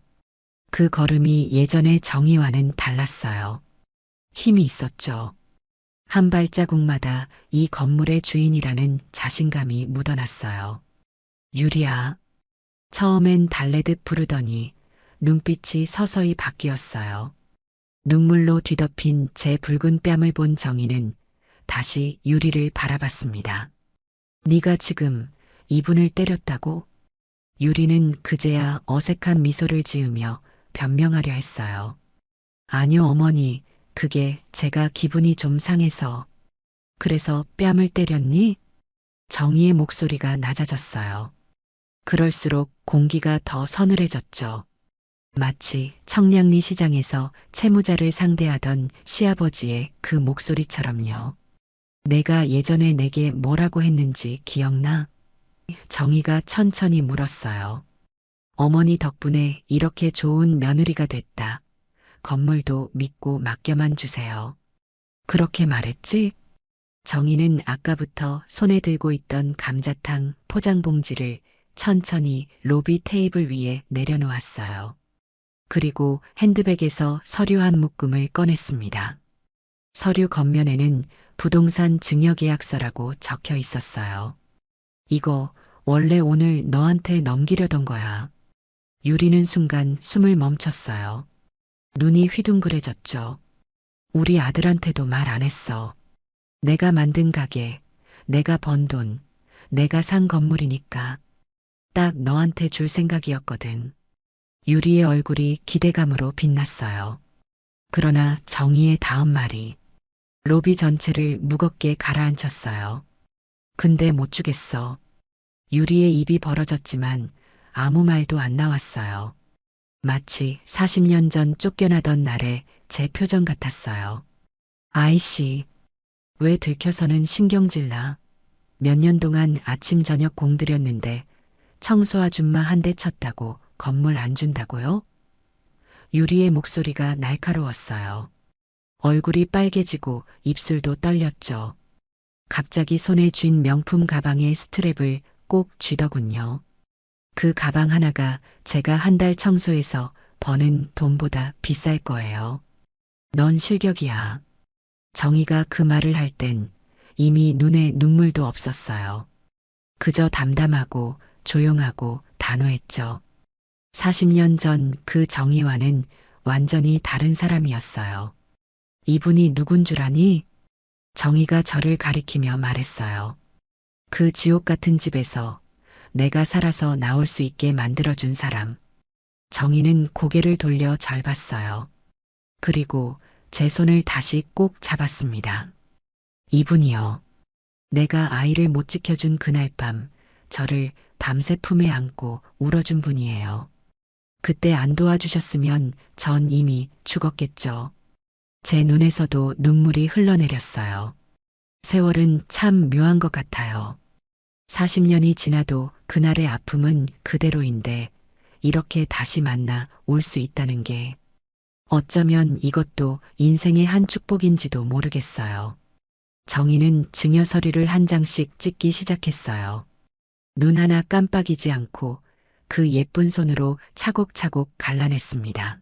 S2: 그 걸음이 예전의 정희와는 달랐어요. 힘이 있었죠. 한 발자국마다 이 건물의 주인이라는 자신감이 묻어났어요. 유리야. 처음엔 달래듯 부르더니 눈빛이 서서히 바뀌었어요. 눈물로 뒤덮인 제 붉은 뺨을 본 정희는 다시 유리를 바라봤습니다. 네가 지금 이분을 때렸다고? 유리는 그제야 어색한 미소를 지으며 변명하려 했어요. 아니요, 어머니. 그게 제가 기분이 좀 상해서. 그래서 뺨을 때렸니? 정희의 목소리가 낮아졌어요. 그럴수록 공기가 더 서늘해졌죠. 마치 청량리 시장에서 채무자를 상대하던 시아버지의 그 목소리처럼요. 내가 예전에 내게 뭐라고 했는지 기억나? 정희가 천천히 물었어요. 어머니 덕분에 이렇게 좋은 며느리가 됐다. 건물도 믿고 맡겨만 주세요. 그렇게 말했지? 정희는 아까부터 손에 들고 있던 감자탕 포장봉지를 천천히 로비 테이블 위에 내려놓았어요. 그리고 핸드백에서 서류 한 묶음을 꺼냈습니다. 서류 겉면에는 부동산 증여계약서라고 적혀 있었어요. 이거 원래 오늘 너한테 넘기려던 거야. 유리는 순간 숨을 멈췄어요. 눈이 휘둥그레졌죠. 우리 아들한테도 말 안 했어. 내가 만든 가게, 내가 번 돈, 내가 산 건물이니까 딱 너한테 줄 생각이었거든. 유리의 얼굴이 기대감으로 빛났어요. 그러나 정희의 다음 말이 로비 전체를 무겁게 가라앉혔어요. 근데 못 주겠어. 유리의 입이 벌어졌지만 아무 말도 안 나왔어요. 마치 40년 전 쫓겨나던 날의 제 표정 같았어요. 아이씨, 왜 들켜서는 신경질나? 몇 년 동안 아침 저녁 공들였는데 청소 아줌마 한 대 쳤다고 건물 안 준다고요? 유리의 목소리가 날카로웠어요. 얼굴이 빨개지고 입술도 떨렸죠. 갑자기 손에 쥔 명품 가방의 스트랩을 꼭 쥐더군요. 그 가방 하나가 제가 한 달 청소해서 버는 돈보다 비쌀 거예요. 넌 실격이야. 정희가 그 말을 할 땐 이미 눈에 눈물도 없었어요. 그저 담담하고 조용하고 단호했죠. 40년 전 그 정희와는 완전히 다른 사람이었어요. 이분이 누군 줄 아니? 정희가 저를 가리키며 말했어요. 그 지옥 같은 집에서 내가 살아서 나올 수 있게 만들어준 사람. 정희는 고개를 돌려 절 봤어요. 그리고 제 손을 다시 꼭 잡았습니다. 이분이요. 내가 아이를 못 지켜준 그날 밤 저를 밤새 품에 안고 울어준 분이에요. 그때 안 도와주셨으면 전 이미 죽었겠죠. 제 눈에서도 눈물이 흘러내렸어요. 세월은 참 묘한 것 같아요. 40년이 지나도 그날의 아픔은 그대로인데 이렇게 다시 만나 올 수 있다는 게 어쩌면 이것도 인생의 한 축복인지도 모르겠어요. 정희는 증여 서류를 한 장씩 찍기 시작했어요. 눈 하나 깜빡이지 않고 그 예쁜 손으로 차곡차곡 갈라냈습니다.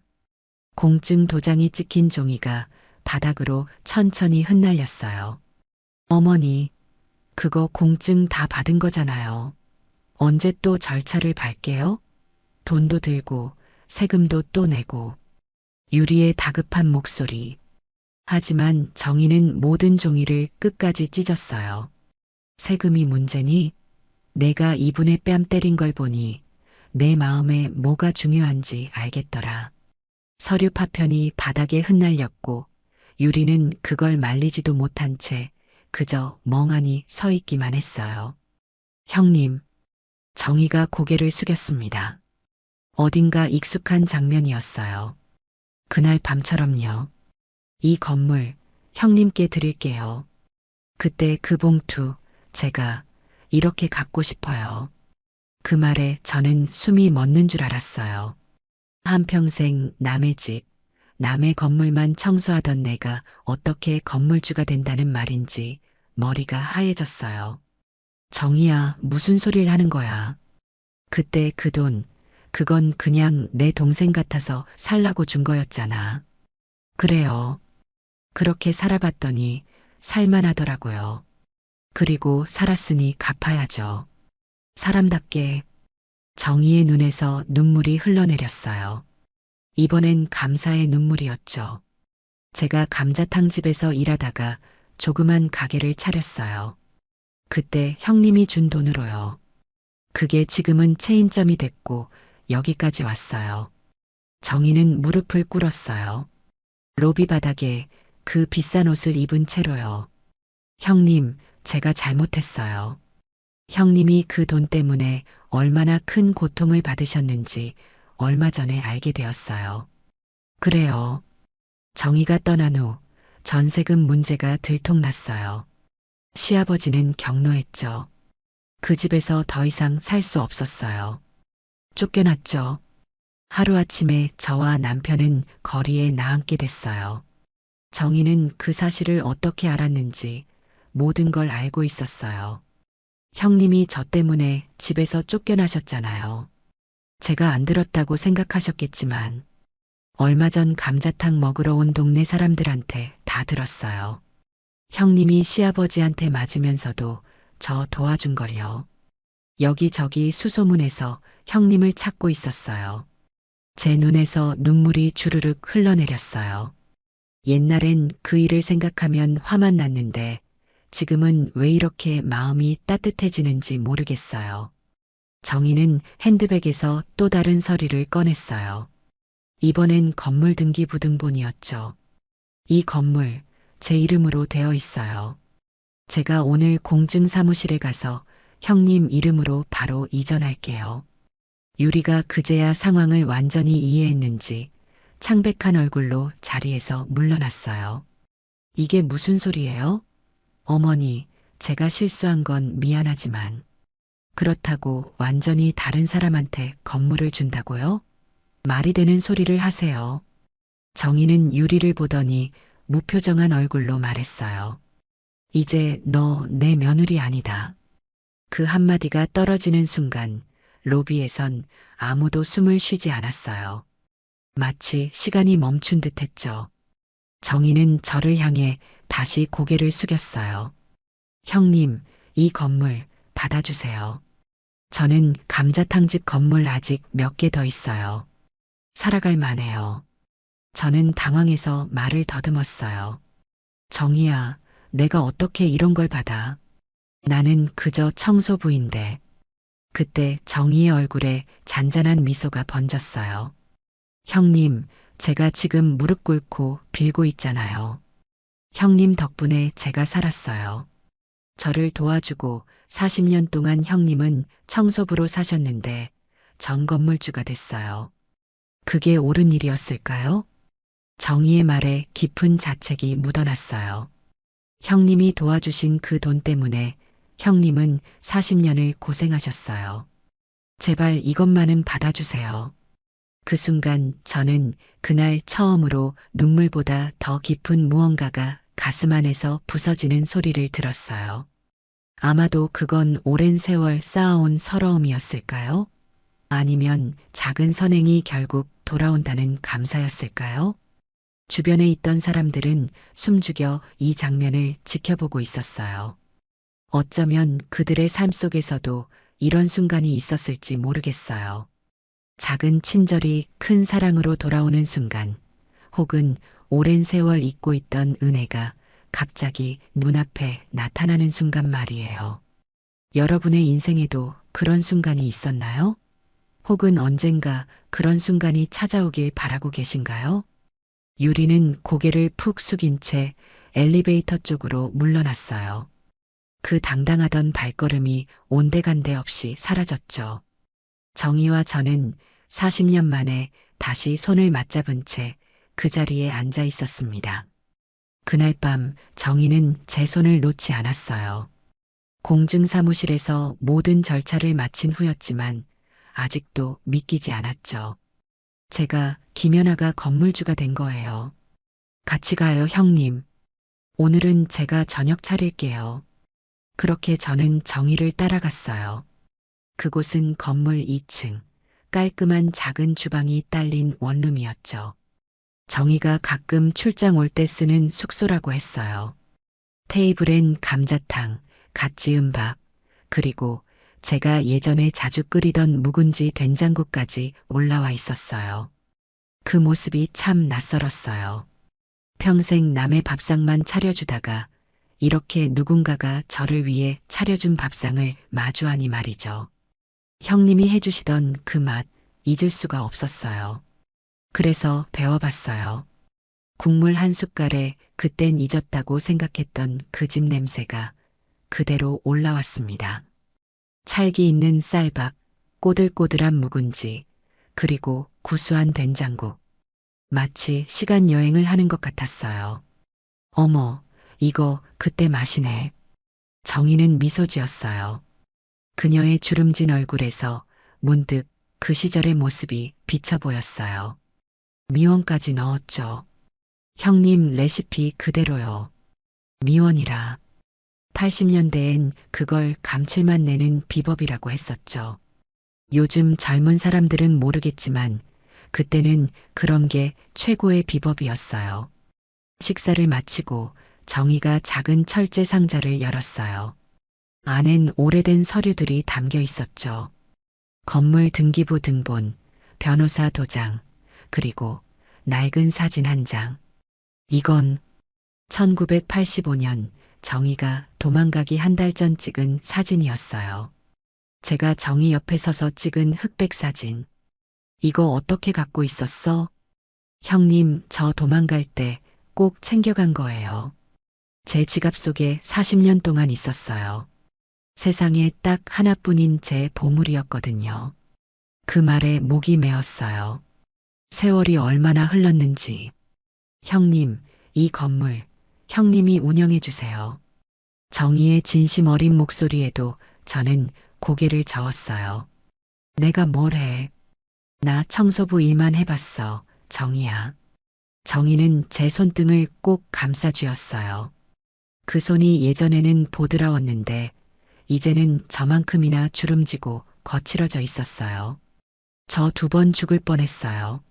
S2: 공증 도장이 찍힌 종이가 바닥으로 천천히 흩날렸어요. 어머니, 그거 공증 다 받은 거잖아요. 언제 또 절차를 밟게요? 돈도 들고 세금도 또 내고. 유리의 다급한 목소리. 하지만 정희는 모든 종이를 끝까지 찢었어요. 세금이 문제니? 내가 이분의 뺨 때린 걸 보니 내 마음에 뭐가 중요한지 알겠더라. 서류 파편이 바닥에 흩날렸고 유리는 그걸 말리지도 못한 채 그저 멍하니 서 있기만 했어요. 형님, 정희가 고개를 숙였습니다. 어딘가 익숙한 장면이었어요. 그날 밤처럼요. 이 건물 형님께 드릴게요. 그때 그 봉투 제가 이렇게 갖고 싶어요. 그 말에 저는 숨이 멎는 줄 알았어요. 한평생 남의 집, 남의 건물만 청소하던 내가 어떻게 건물주가 된다는 말인지 머리가 하얘졌어요. 정희야, 무슨 소리를 하는 거야? 그때 그 돈, 그건 그냥 내 동생 같아서 살라고 준 거였잖아. 그래요. 그렇게 살아봤더니 살만하더라고요. 그리고 살았으니 갚아야죠. 사람답게 정의의 눈에서 눈물이 흘러내렸어요. 이번엔 감사의 눈물이었죠. 제가 감자탕집에서 일하다가 조그만 가게를 차렸어요. 그때 형님이 준 돈으로요. 그게 지금은 체인점이 됐고 여기까지 왔어요. 정희는 무릎을 꿇었어요. 로비 바닥에 그 비싼 옷을 입은 채로요. 형님, 제가 잘못했어요. 형님이 그 돈 때문에 얼마나 큰 고통을 받으셨는지 얼마 전에 알게 되었어요. 그래요. 정희가 떠난 후 전세금 문제가 들통났어요. 시아버지는 경로했죠. 그 집에서 더 이상 살 수 없었어요. 쫓겨났죠. 하루아침에 저와 남편은 거리에 나앉게 됐어요. 정희는 그 사실을 어떻게 알았는지 모든 걸 알고 있었어요. 형님이 저 때문에 집에서 쫓겨나셨잖아요. 제가 안 들었다고 생각하셨겠지만 얼마 전 감자탕 먹으러 온 동네 사람들한테 다 들었어요. 형님이 시아버지한테 맞으면서도 저 도와준 걸요. 여기저기 수소문해서 형님을 찾고 있었어요. 제 눈에서 눈물이 주르륵 흘러내렸어요. 옛날엔 그 일을 생각하면 화만 났는데 지금은 왜 이렇게 마음이 따뜻해지는지 모르겠어요. 정희는 핸드백에서 또 다른 서류를 꺼냈어요. 이번엔 건물 등기 부등본이었죠. 이 건물 제 이름으로 되어 있어요. 제가 오늘 공증 사무실에 가서 형님 이름으로 바로 이전할게요. 유리가 그제야 상황을 완전히 이해했는지 창백한 얼굴로 자리에서 물러났어요. 이게 무슨 소리예요? 어머니, 제가 실수한 건 미안하지만 그렇다고 완전히 다른 사람한테 건물을 준다고요? 말이 되는 소리를 하세요. 정희는 유리를 보더니 무표정한 얼굴로 말했어요. 이제 너 내 며느리 아니다. 그 한마디가 떨어지는 순간 로비에선 아무도 숨을 쉬지 않았어요. 마치 시간이 멈춘 듯 했죠. 정희는 저를 향해 다시 고개를 숙였어요. 형님, 이 건물 받아주세요. 저는 감자탕집 건물 아직 몇 개 더 있어요. 살아갈 만해요. 저는 당황해서 말을 더듬었어요. 정희야, 내가 어떻게 이런 걸 받아? 나는 그저 청소부인데. 그때 정희의 얼굴에 잔잔한 미소가 번졌어요. 형님, 제가 지금 무릎 꿇고 빌고 있잖아요. 형님 덕분에 제가 살았어요. 저를 도와주고 40년 동안 형님은 청소부로 사셨는데 전 건물주가 됐어요. 그게 옳은 일이었을까요? 정희의 말에 깊은 자책이 묻어났어요. 형님이 도와주신 그 돈 때문에 형님은 40년을 고생하셨어요. 제발 이것만은 받아주세요. 그 순간 저는 그날 처음으로 눈물보다 더 깊은 무언가가 가슴 안에서 부서지는 소리를 들었어요. 아마도 그건 오랜 세월 쌓아온 서러움이었을까요? 아니면 작은 선행이 결국 돌아온다는 감사였을까요? 주변에 있던 사람들은 숨죽여 이 장면을 지켜보고 있었어요. 어쩌면 그들의 삶 속에서도 이런 순간이 있었을지 모르겠어요. 작은 친절이 큰 사랑으로 돌아오는 순간, 혹은 오랜 세월 잊고 있던 은혜가 갑자기 눈앞에 나타나는 순간 말이에요. 여러분의 인생에도 그런 순간이 있었나요? 혹은 언젠가 그런 순간이 찾아오길 바라고 계신가요? 유리는 고개를 푹 숙인 채 엘리베이터 쪽으로 물러났어요. 그 당당하던 발걸음이 온데간데 없이 사라졌죠. 정희와 저는 40년 만에 다시 손을 맞잡은 채 그 자리에 앉아 있었습니다. 그날 밤 정희는 제 손을 놓지 않았어요. 공증사무실에서 모든 절차를 마친 후였지만 아직도 믿기지 않았죠. 제가 김연아가 건물주가 된 거예요. 같이 가요, 형님. 오늘은 제가 저녁 차릴게요. 그렇게 저는 정희를 따라갔어요. 그곳은 건물 2층, 깔끔한 작은 주방이 딸린 원룸이었죠. 정희가 가끔 출장 올 때 쓰는 숙소라고 했어요. 테이블엔 감자탕, 갓 지은 밥, 그리고 제가 예전에 자주 끓이던 묵은지 된장국까지 올라와 있었어요. 그 모습이 참 낯설었어요. 평생 남의 밥상만 차려주다가 이렇게 누군가가 저를 위해 차려준 밥상을 마주하니 말이죠. 형님이 해주시던 그 맛 잊을 수가 없었어요. 그래서 배워봤어요. 국물 한 숟갈에 그땐 잊었다고 생각했던 그 집 냄새가 그대로 올라왔습니다. 찰기 있는 쌀밥, 꼬들꼬들한 묵은지, 그리고 구수한 된장국. 마치 시간 여행을 하는 것 같았어요. 어머, 이거 그때 맛이네. 정희는 미소 지었어요. 그녀의 주름진 얼굴에서 문득 그 시절의 모습이 비쳐 보였어요. 미원까지 넣었죠. 형님 레시피 그대로요. 미원이라. 80년대엔 그걸 감칠맛 내는 비법이라고 했었죠. 요즘 젊은 사람들은 모르겠지만 그때는 그런 게 최고의 비법이었어요. 식사를 마치고 정희가 작은 철제 상자를 열었어요. 안엔 오래된 서류들이 담겨 있었죠. 건물 등기부 등본, 변호사 도장, 그리고 낡은 사진 한 장. 이건 1985년 정희가 도망가기 한 달 전 찍은 사진이었어요. 제가 정희 옆에 서서 찍은 흑백 사진. 이거 어떻게 갖고 있었어? 형님, 저 도망갈 때 꼭 챙겨간 거예요. 제 지갑 속에 40년 동안 있었어요. 세상에 딱 하나뿐인 제 보물이었거든요. 그 말에 목이 메었어요. 세월이 얼마나 흘렀는지. 형님, 이 건물, 형님이 운영해 주세요. 정희의 진심 어린 목소리에도 저는 고개를 저었어요. 내가 뭘 해? 나 청소부 일만 해봤어, 정희야. 정희는 제 손등을 꼭 감싸쥐었어요. 그 손이 예전에는 보드라웠는데 이제는 저만큼이나 주름지고 거칠어져 있었어요. 저 2번 죽을 뻔했어요.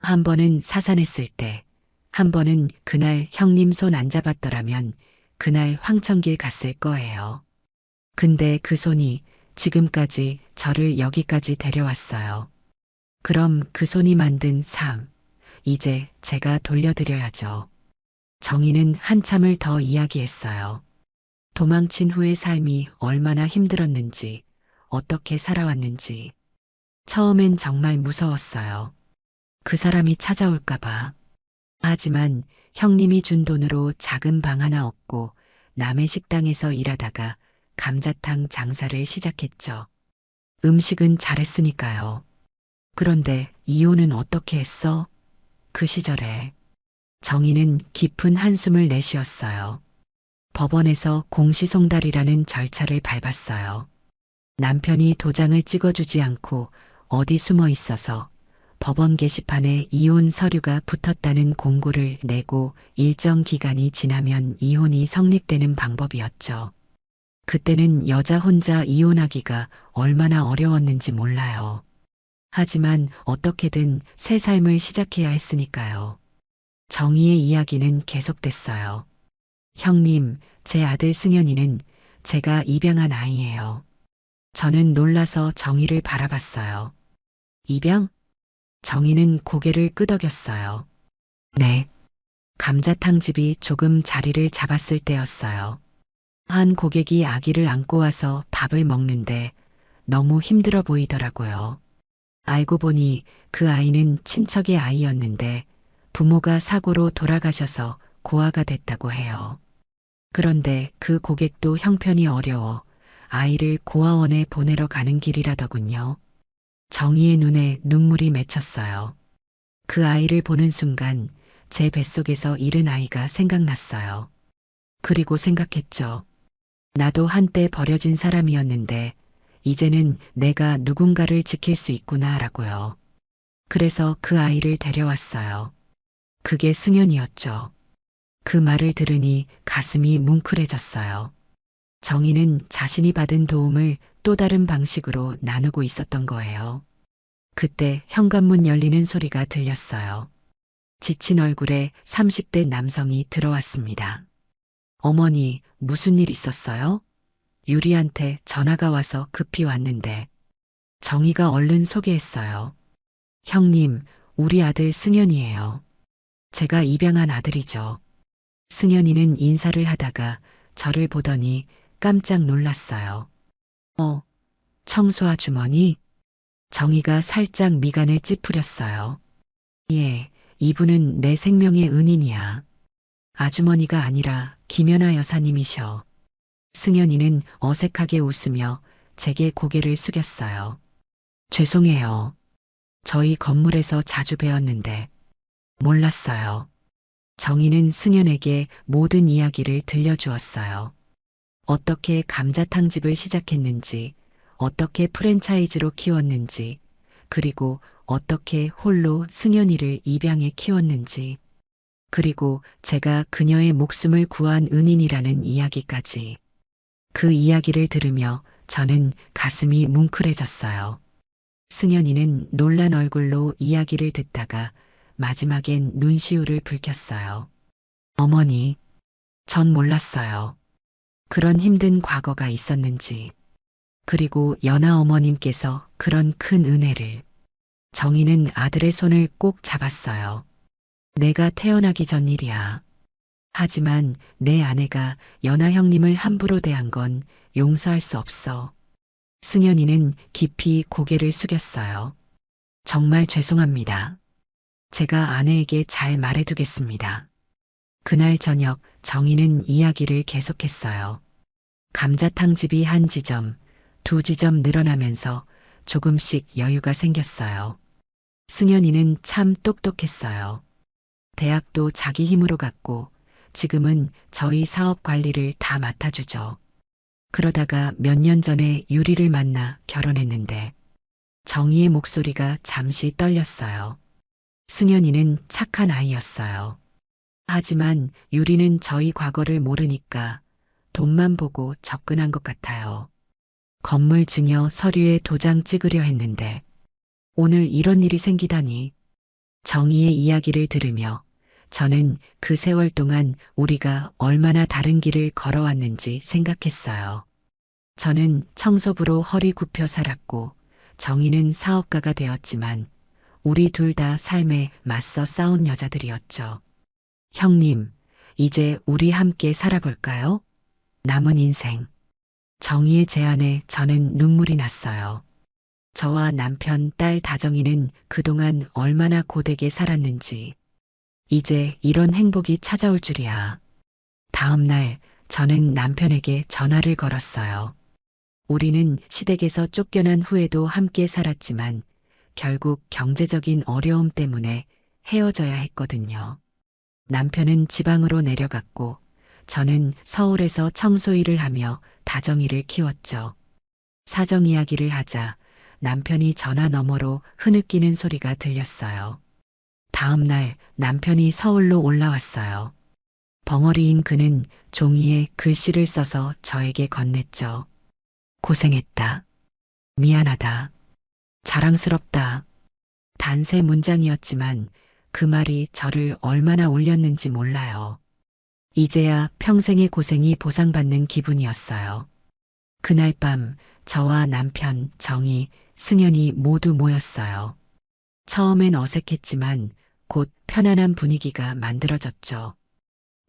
S2: 한 번은 사산했을 때, 한 번은 그날 형님 손 안 잡았더라면 그날 황천길 갔을 거예요. 근데 그 손이 지금까지 저를 여기까지 데려왔어요. 그럼 그 손이 만든 삶, 이제 제가 돌려드려야죠. 정희는 한참을 더 이야기했어요. 도망친 후의 삶이 얼마나 힘들었는지, 어떻게 살아왔는지. 처음엔 정말 무서웠어요. 그 사람이 찾아올까봐. 하지만 형님이 준 돈으로 작은 방 하나 얻고 남의 식당에서 일하다가 감자탕 장사를 시작했죠. 음식은 잘했으니까요. 그런데 이혼은 어떻게 했어? 그 시절에 정희는 깊은 한숨을 내쉬었어요. 법원에서 공시송달이라는 절차를 밟았어요. 남편이 도장을 찍어주지 않고 어디 숨어 있어서 법원 게시판에 이혼 서류가 붙었다는 공고를 내고 일정 기간이 지나면 이혼이 성립되는 방법이었죠. 그때는 여자 혼자 이혼하기가 얼마나 어려웠는지 몰라요. 하지만 어떻게든 새 삶을 시작해야 했으니까요. 정희의 이야기는 계속됐어요. 형님, 제 아들 승현이는 제가 입양한 아이예요. 저는 놀라서 정희를 바라봤어요. 입양? 정희는 고개를 끄덕였어요. 네. 감자탕집이 조금 자리를 잡았을 때였어요. 한 고객이 아기를 안고 와서 밥을 먹는데 너무 힘들어 보이더라고요. 알고 보니 그 아이는 친척의 아이였는데 부모가 사고로 돌아가셔서 고아가 됐다고 해요. 그런데 그 고객도 형편이 어려워 아이를 고아원에 보내러 가는 길이라더군요. 정희의 눈에 눈물이 맺혔어요. 그 아이를 보는 순간 제 뱃속에서 잃은 아이가 생각났어요. 그리고 생각했죠. 나도 한때 버려진 사람이었는데 이제는 내가 누군가를 지킬 수 있구나라고요. 그래서 그 아이를 데려왔어요. 그게 승현이었죠. 그 말을 들으니 가슴이 뭉클해졌어요. 정희는 자신이 받은 도움을 또 다른 방식으로 나누고 있었던 거예요. 그때 현관문 열리는 소리가 들렸어요. 지친 얼굴에 30대 남성이 들어왔습니다. 어머니, 무슨 일 있었어요? 유리한테 전화가 와서 급히 왔는데. 정희가 얼른 소개했어요. 형님, 우리 아들 승현이에요. 제가 입양한 아들이죠. 승현이는 인사를 하다가 저를 보더니 깜짝 놀랐어요. 청소 아주머니? 정희가 살짝 미간을 찌푸렸어요. 예, 이분은 내 생명의 은인이야. 아주머니가 아니라 김연아 여사님이셔. 승현이는 어색하게 웃으며 제게 고개를 숙였어요. 죄송해요. 저희 건물에서 자주 뵈었는데 몰랐어요. 정희는 승현에게 모든 이야기를 들려주었어요. 어떻게 감자탕집을 시작했는지, 어떻게 프랜차이즈로 키웠는지, 그리고 어떻게 홀로 승현이를 입양해 키웠는지, 그리고 제가 그녀의 목숨을 구한 은인이라는 이야기까지. 그 이야기를 들으며 저는 가슴이 뭉클해졌어요. 승현이는 놀란 얼굴로 이야기를 듣다가 마지막엔 눈시울을 붉혔어요. 어머니, 전 몰랐어요. 그런 힘든 과거가 있었는지. 그리고 연아 어머님께서 그런 큰 은혜를. 정희는 아들의 손을 꼭 잡았어요. 내가 태어나기 전 일이야. 하지만 내 아내가 연아 형님을 함부로 대한 건 용서할 수 없어. 승현이는 깊이 고개를 숙였어요. 정말 죄송합니다. 제가 아내에게 잘 말해두겠습니다. 그날 저녁 정희는 이야기를 계속했어요. 감자탕 집이 한 지점, 두 지점 늘어나면서 조금씩 여유가 생겼어요. 승현이는 참 똑똑했어요. 대학도 자기 힘으로 갔고 지금은 저희 사업 관리를 다 맡아주죠. 그러다가 몇 년 전에 유리를 만나 결혼했는데 정희의 목소리가 잠시 떨렸어요. 승현이는 착한 아이였어요. 하지만 유리는 저희 과거를 모르니까 돈만 보고 접근한 것 같아요. 건물 증여 서류에 도장 찍으려 했는데 오늘 이런 일이 생기다니. 정희의 이야기를 들으며 저는 그 세월 동안 우리가 얼마나 다른 길을 걸어왔는지 생각했어요. 저는 청소부로 허리 굽혀 살았고 정희는 사업가가 되었지만 우리 둘 다 삶에 맞서 싸운 여자들이었죠. 형님, 이제 우리 함께 살아볼까요? 남은 인생. 정희의 제안에 저는 눈물이 났어요. 저와 남편, 딸 다정이는 그동안 얼마나 고되게 살았는지. 이제 이런 행복이 찾아올 줄이야. 다음 날 저는 남편에게 전화를 걸었어요. 우리는 시댁에서 쫓겨난 후에도 함께 살았지만 결국 경제적인 어려움 때문에 헤어져야 했거든요. 남편은 지방으로 내려갔고 저는 서울에서 청소 일을 하며 다정이를 키웠죠. 사정 이야기를 하자 남편이 전화 너머로 흐느끼는 소리가 들렸어요. 다음 날 남편이 서울로 올라왔어요. 벙어리인 그는 종이에 글씨를 써서 저에게 건넸죠. 고생했다. 미안하다. 자랑스럽다. 단 세 문장이었지만 그 말이 저를 얼마나 울렸는지 몰라요. 이제야 평생의 고생이 보상받는 기분이었어요. 그날 밤 저와 남편, 정희, 승현이 모두 모였어요. 처음엔 어색했지만 곧 편안한 분위기가 만들어졌죠.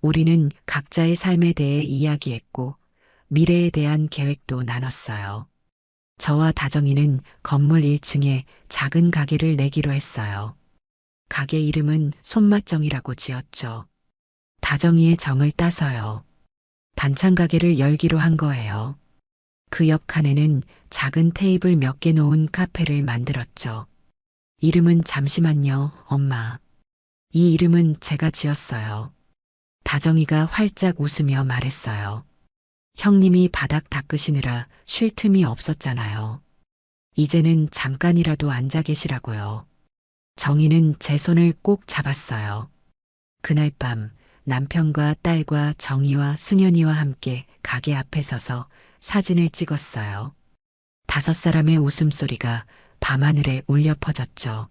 S2: 우리는 각자의 삶에 대해 이야기했고 미래에 대한 계획도 나눴어요. 저와 다정이는 건물 1층에 작은 가게를 내기로 했어요. 가게 이름은 손맛정이라고 지었죠. 다정이의 정을 따서요. 반찬 가게를 열기로 한 거예요. 그 옆 칸에는 작은 테이블 몇 개 놓은 카페를 만들었죠. 이름은 잠시만요, 엄마. 이 이름은 제가 지었어요. 다정이가 활짝 웃으며 말했어요. 형님이 바닥 닦으시느라 쉴 틈이 없었잖아요. 이제는 잠깐이라도 앉아 계시라고요. 정희는 제 손을 꼭 잡았어요. 그날 밤 남편과 딸과 정희와 승현이와 함께 가게 앞에 서서 사진을 찍었어요. 5사람의 웃음소리가 밤하늘에 울려 퍼졌죠.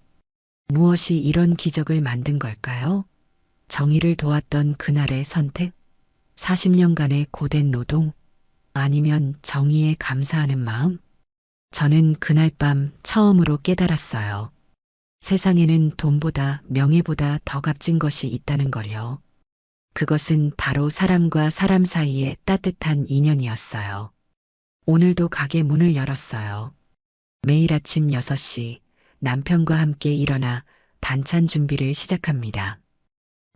S2: 무엇이 이런 기적을 만든 걸까요? 정의를 도왔던 그날의 선택? 40년간의 고된 노동? 아니면 정의에 감사하는 마음? 저는 그날 밤 처음으로 깨달았어요. 세상에는 돈보다 명예보다 더 값진 것이 있다는 걸요. 그것은 바로 사람과 사람 사이의 따뜻한 인연이었어요. 오늘도 가게 문을 열었어요. 매일 아침 6시 남편과 함께 일어나 반찬 준비를 시작합니다.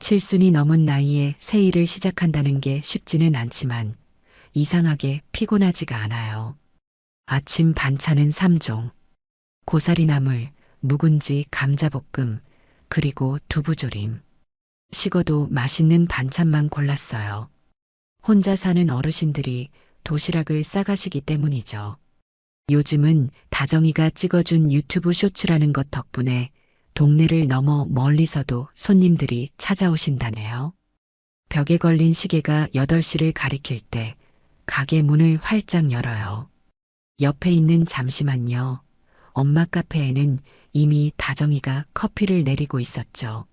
S2: 칠순이 넘은 나이에 새 일을 시작한다는 게 쉽지는 않지만 이상하게 피곤하지가 않아요. 아침 반찬은 3종. 고사리나물, 묵은지, 감자볶음, 그리고 두부조림. 식어도 맛있는 반찬만 골랐어요. 혼자 사는 어르신들이 도시락을 싸가시기 때문이죠. 요즘은 다정이가 찍어준 유튜브 쇼츠라는 것 덕분에 동네를 넘어 멀리서도 손님들이 찾아오신다네요. 벽에 걸린 시계가 8시를 가리킬 때 가게 문을 활짝 열어요. 옆에 있는 잠시만요. 엄마 카페에는 이미 다정이가 커피를 내리고 있었죠.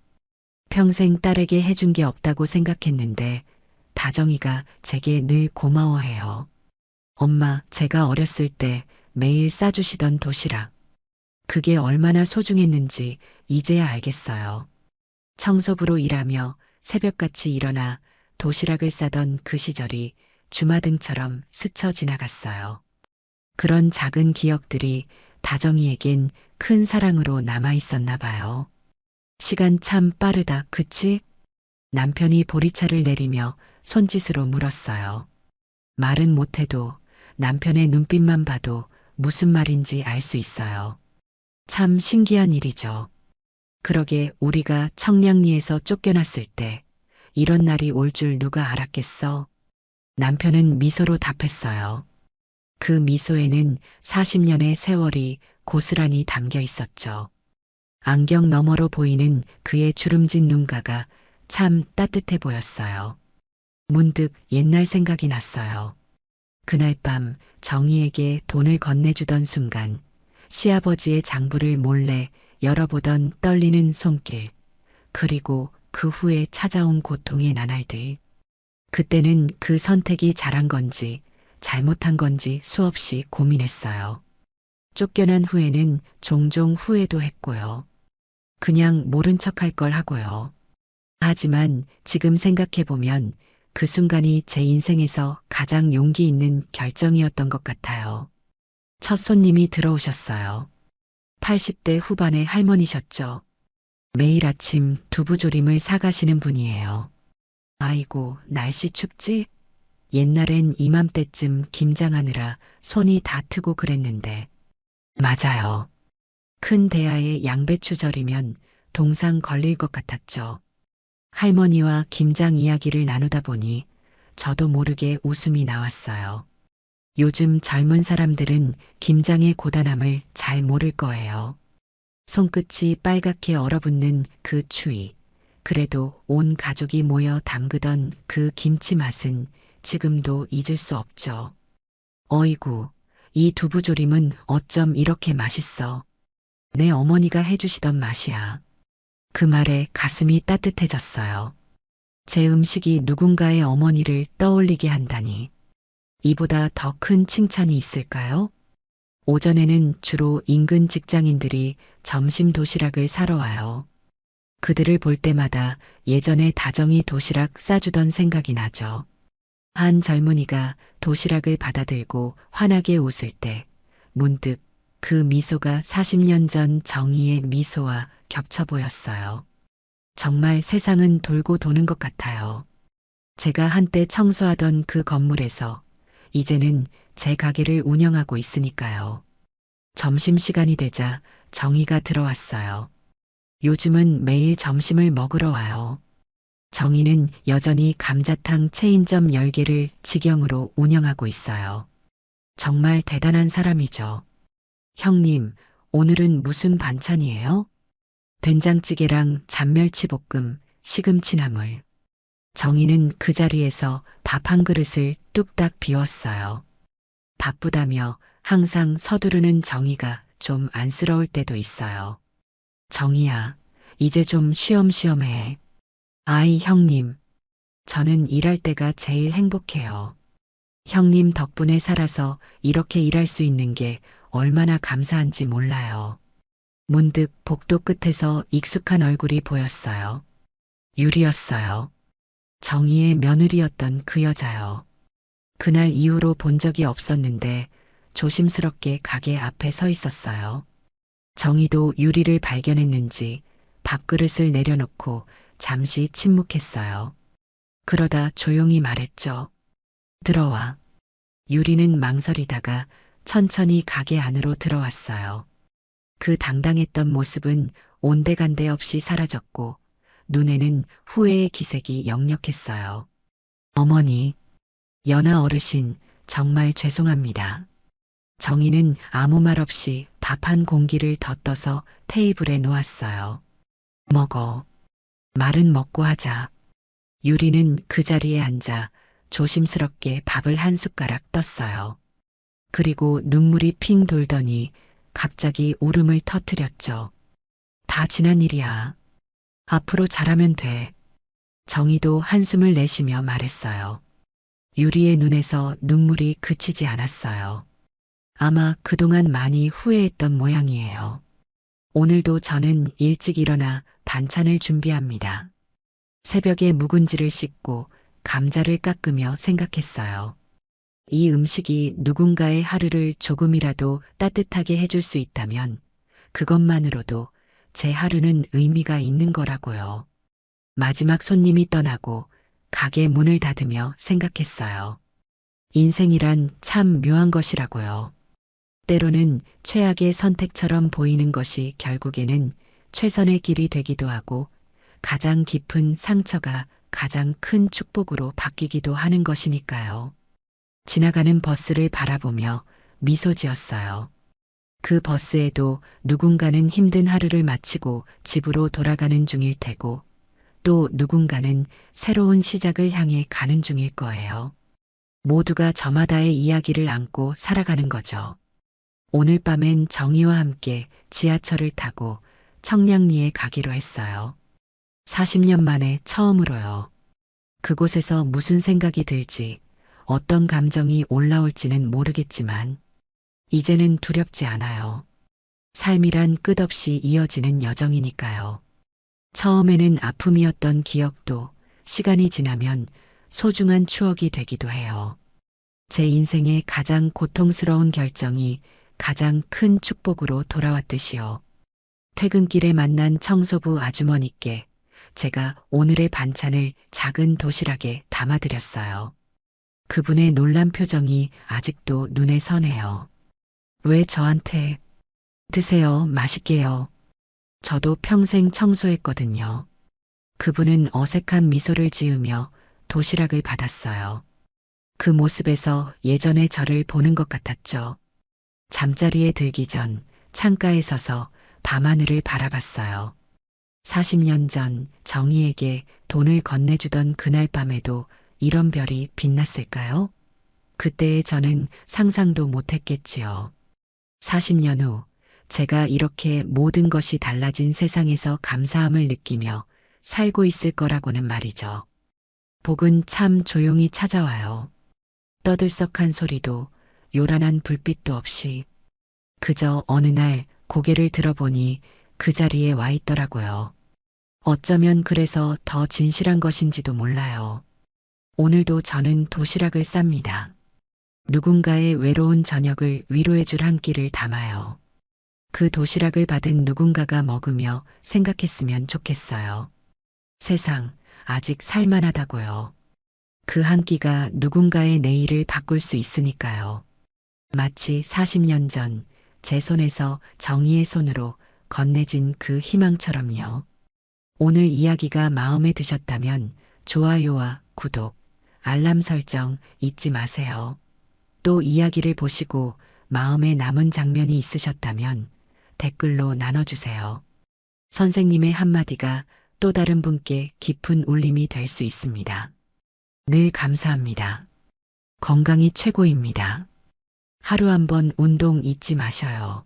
S2: 평생 딸에게 해준 게 없다고 생각했는데 다정이가 제게 늘 고마워해요. 엄마, 제가 어렸을 때 매일 싸주시던 도시락. 그게 얼마나 소중했는지 이제야 알겠어요. 청소부로 일하며 새벽같이 일어나 도시락을 싸던 그 시절이 주마등처럼 스쳐 지나갔어요. 그런 작은 기억들이 다정이에겐 큰 사랑으로 남아 있었나 봐요. 시간 참 빠르다, 그치? 남편이 보리차를 내리며 손짓으로 물었어요. 말은 못해도 남편의 눈빛만 봐도 무슨 말인지 알 수 있어요. 참 신기한 일이죠. 그러게 우리가 청량리에서 쫓겨났을 때 이런 날이 올 줄 누가 알았겠어? 남편은 미소로 답했어요. 그 미소에는 40년의 세월이 고스란히 담겨 있었죠. 안경 너머로 보이는 그의 주름진 눈가가 참 따뜻해 보였어요. 문득 옛날 생각이 났어요. 그날 밤 정희에게 돈을 건네주던 순간 시아버지의 장부를 몰래 열어보던 떨리는 손길, 그리고 그 후에 찾아온 고통의 나날들. 그때는 그 선택이 잘한 건지 잘못한 건지 수없이 고민했어요. 쫓겨난 후에는 종종 후회도 했고요. 그냥 모른 척할 걸 하고요. 하지만 지금 생각해보면 그 순간이 제 인생에서 가장 용기 있는 결정이었던 것 같아요. 첫 손님이 들어오셨어요. 80대 후반의 할머니셨죠. 매일 아침 두부조림을 사가시는 분이에요. 아이고, 날씨 춥지? 옛날엔 이맘때쯤 김장하느라 손이 다 트고 그랬는데. 맞아요. 큰 대야에 양배추 절이면 동상 걸릴 것 같았죠. 할머니와 김장 이야기를 나누다 보니 저도 모르게 웃음이 나왔어요. 요즘 젊은 사람들은 김장의 고단함을 잘 모를 거예요. 손끝이 빨갛게 얼어붙는 그 추위. 그래도 온 가족이 모여 담그던 그 김치 맛은 지금도 잊을 수 없죠. 어이구, 이 두부조림은 어쩜 이렇게 맛있어. 내 어머니가 해주시던 맛이야. 그 말에 가슴이 따뜻해졌어요. 제 음식이 누군가의 어머니를 떠올리게 한다니. 이보다 더 큰 칭찬이 있을까요? 오전에는 주로 인근 직장인들이 점심 도시락을 사러 와요. 그들을 볼 때마다 예전에 다정이 도시락 싸주던 생각이 나죠. 한 젊은이가 도시락을 받아들고 환하게 웃을 때 문득 그 미소가 40년 전 정의의 미소와 겹쳐 보였어요. 정말 세상은 돌고 도는 것 같아요. 제가 한때 청소하던 그 건물에서 이제는 제 가게를 운영하고 있으니까요. 점심시간이 되자 정희가 들어왔어요. 요즘은 매일 점심을 먹으러 와요. 정희는 여전히 감자탕 체인점 10개를 직영으로 운영하고 있어요. 정말 대단한 사람이죠. 형님, 오늘은 무슨 반찬이에요? 된장찌개랑 잔멸치볶음, 시금치나물. 정희는 그 자리에서 밥 한 그릇을 뚝딱 비웠어요. 바쁘다며 항상 서두르는 정희가 좀 안쓰러울 때도 있어요. 정희야, 이제 좀 쉬엄쉬엄 해. 아이, 형님. 저는 일할 때가 제일 행복해요. 형님 덕분에 살아서 이렇게 일할 수 있는 게 얼마나 감사한지 몰라요. 문득 복도 끝에서 익숙한 얼굴이 보였어요. 유리였어요. 정희의 며느리였던 그 여자요. 그날 이후로 본 적이 없었는데 조심스럽게 가게 앞에 서 있었어요. 정희도 유리를 발견했는지 밥그릇을 내려놓고 잠시 침묵했어요. 그러다 조용히 말했죠. 들어와. 유리는 망설이다가 천천히 가게 안으로 들어왔어요. 그 당당했던 모습은 온데간데 없이 사라졌고 눈에는 후회의 기색이 역력했어요. 어머니, 연하 어르신, 정말 죄송합니다. 정희는 아무 말 없이 밥 한 공기를 더 떠서 테이블에 놓았어요. 먹어. 말은 먹고 하자. 유리는 그 자리에 앉아 조심스럽게 밥을 한 숟가락 떴어요. 그리고 눈물이 핑 돌더니 갑자기 울음을 터뜨렸죠. 다 지난 일이야. 앞으로 잘하면 돼. 정희도 한숨을 내쉬며 말했어요. 유리의 눈에서 눈물이 그치지 않았어요. 아마 그동안 많이 후회했던 모양이에요. 오늘도 저는 일찍 일어나 반찬을 준비합니다. 새벽에 묵은지를 씻고 감자를 깎으며 생각했어요. 이 음식이 누군가의 하루를 조금이라도 따뜻하게 해줄 수 있다면 그것만으로도 제 하루는 의미가 있는 거라고요. 마지막 손님이 떠나고 가게 문을 닫으며 생각했어요. 인생이란 참 묘한 것이라고요. 때로는 최악의 선택처럼 보이는 것이 결국에는 최선의 길이 되기도 하고 가장 깊은 상처가 가장 큰 축복으로 바뀌기도 하는 것이니까요. 지나가는 버스를 바라보며 미소 지었어요. 그 버스에도 누군가는 힘든 하루를 마치고 집으로 돌아가는 중일 테고 또 누군가는 새로운 시작을 향해 가는 중일 거예요. 모두가 저마다의 이야기를 안고 살아가는 거죠. 오늘 밤엔 정희와 함께 지하철을 타고 청량리에 가기로 했어요. 40년 만에 처음으로요. 그곳에서 무슨 생각이 들지, 어떤 감정이 올라올지는 모르겠지만, 이제는 두렵지 않아요. 삶이란 끝없이 이어지는 여정이니까요. 처음에는 아픔이었던 기억도 시간이 지나면 소중한 추억이 되기도 해요. 제 인생의 가장 고통스러운 결정이 가장 큰 축복으로 돌아왔듯이요. 퇴근길에 만난 청소부 아주머니께 제가 오늘의 반찬을 작은 도시락에 담아드렸어요. 그분의 놀란 표정이 아직도 눈에 선해요. 왜 저한테? 드세요, 맛있게요. 저도 평생 청소했거든요. 그분은 어색한 미소를 지으며 도시락을 받았어요. 그 모습에서 예전의 저를 보는 것 같았죠. 잠자리에 들기 전 창가에 서서 밤하늘을 바라봤어요. 40년 전 정희에게 돈을 건네주던 그날 밤에도 이런 별이 빛났을까요? 그때의 저는 상상도 못했겠지요. 40년 후 제가 이렇게 모든 것이 달라진 세상에서 감사함을 느끼며 살고 있을 거라고는 말이죠. 복은 참 조용히 찾아와요. 떠들썩한 소리도 요란한 불빛도 없이 그저 어느 날 고개를 들어보니 그 자리에 와 있더라고요. 어쩌면 그래서 더 진실한 것인지도 몰라요. 오늘도 저는 도시락을 쌉니다. 누군가의 외로운 저녁을 위로해줄 한 끼를 담아요. 그 도시락을 받은 누군가가 먹으며 생각했으면 좋겠어요. 세상 아직 살만하다고요. 그 한 끼가 누군가의 내일을 바꿀 수 있으니까요. 마치 40년 전 제 손에서 정희의 손으로 건네진 그 희망처럼요. 오늘 이야기가 마음에 드셨다면 좋아요와 구독, 알람 설정 잊지 마세요. 또 이야기를 보시고 마음에 남은 장면이 있으셨다면 댓글로 나눠주세요. 선생님의 한마디가 또 다른 분께 깊은 울림이 될 수 있습니다. 늘 감사합니다. 건강이 최고입니다. 하루 한 번 운동 잊지 마셔요.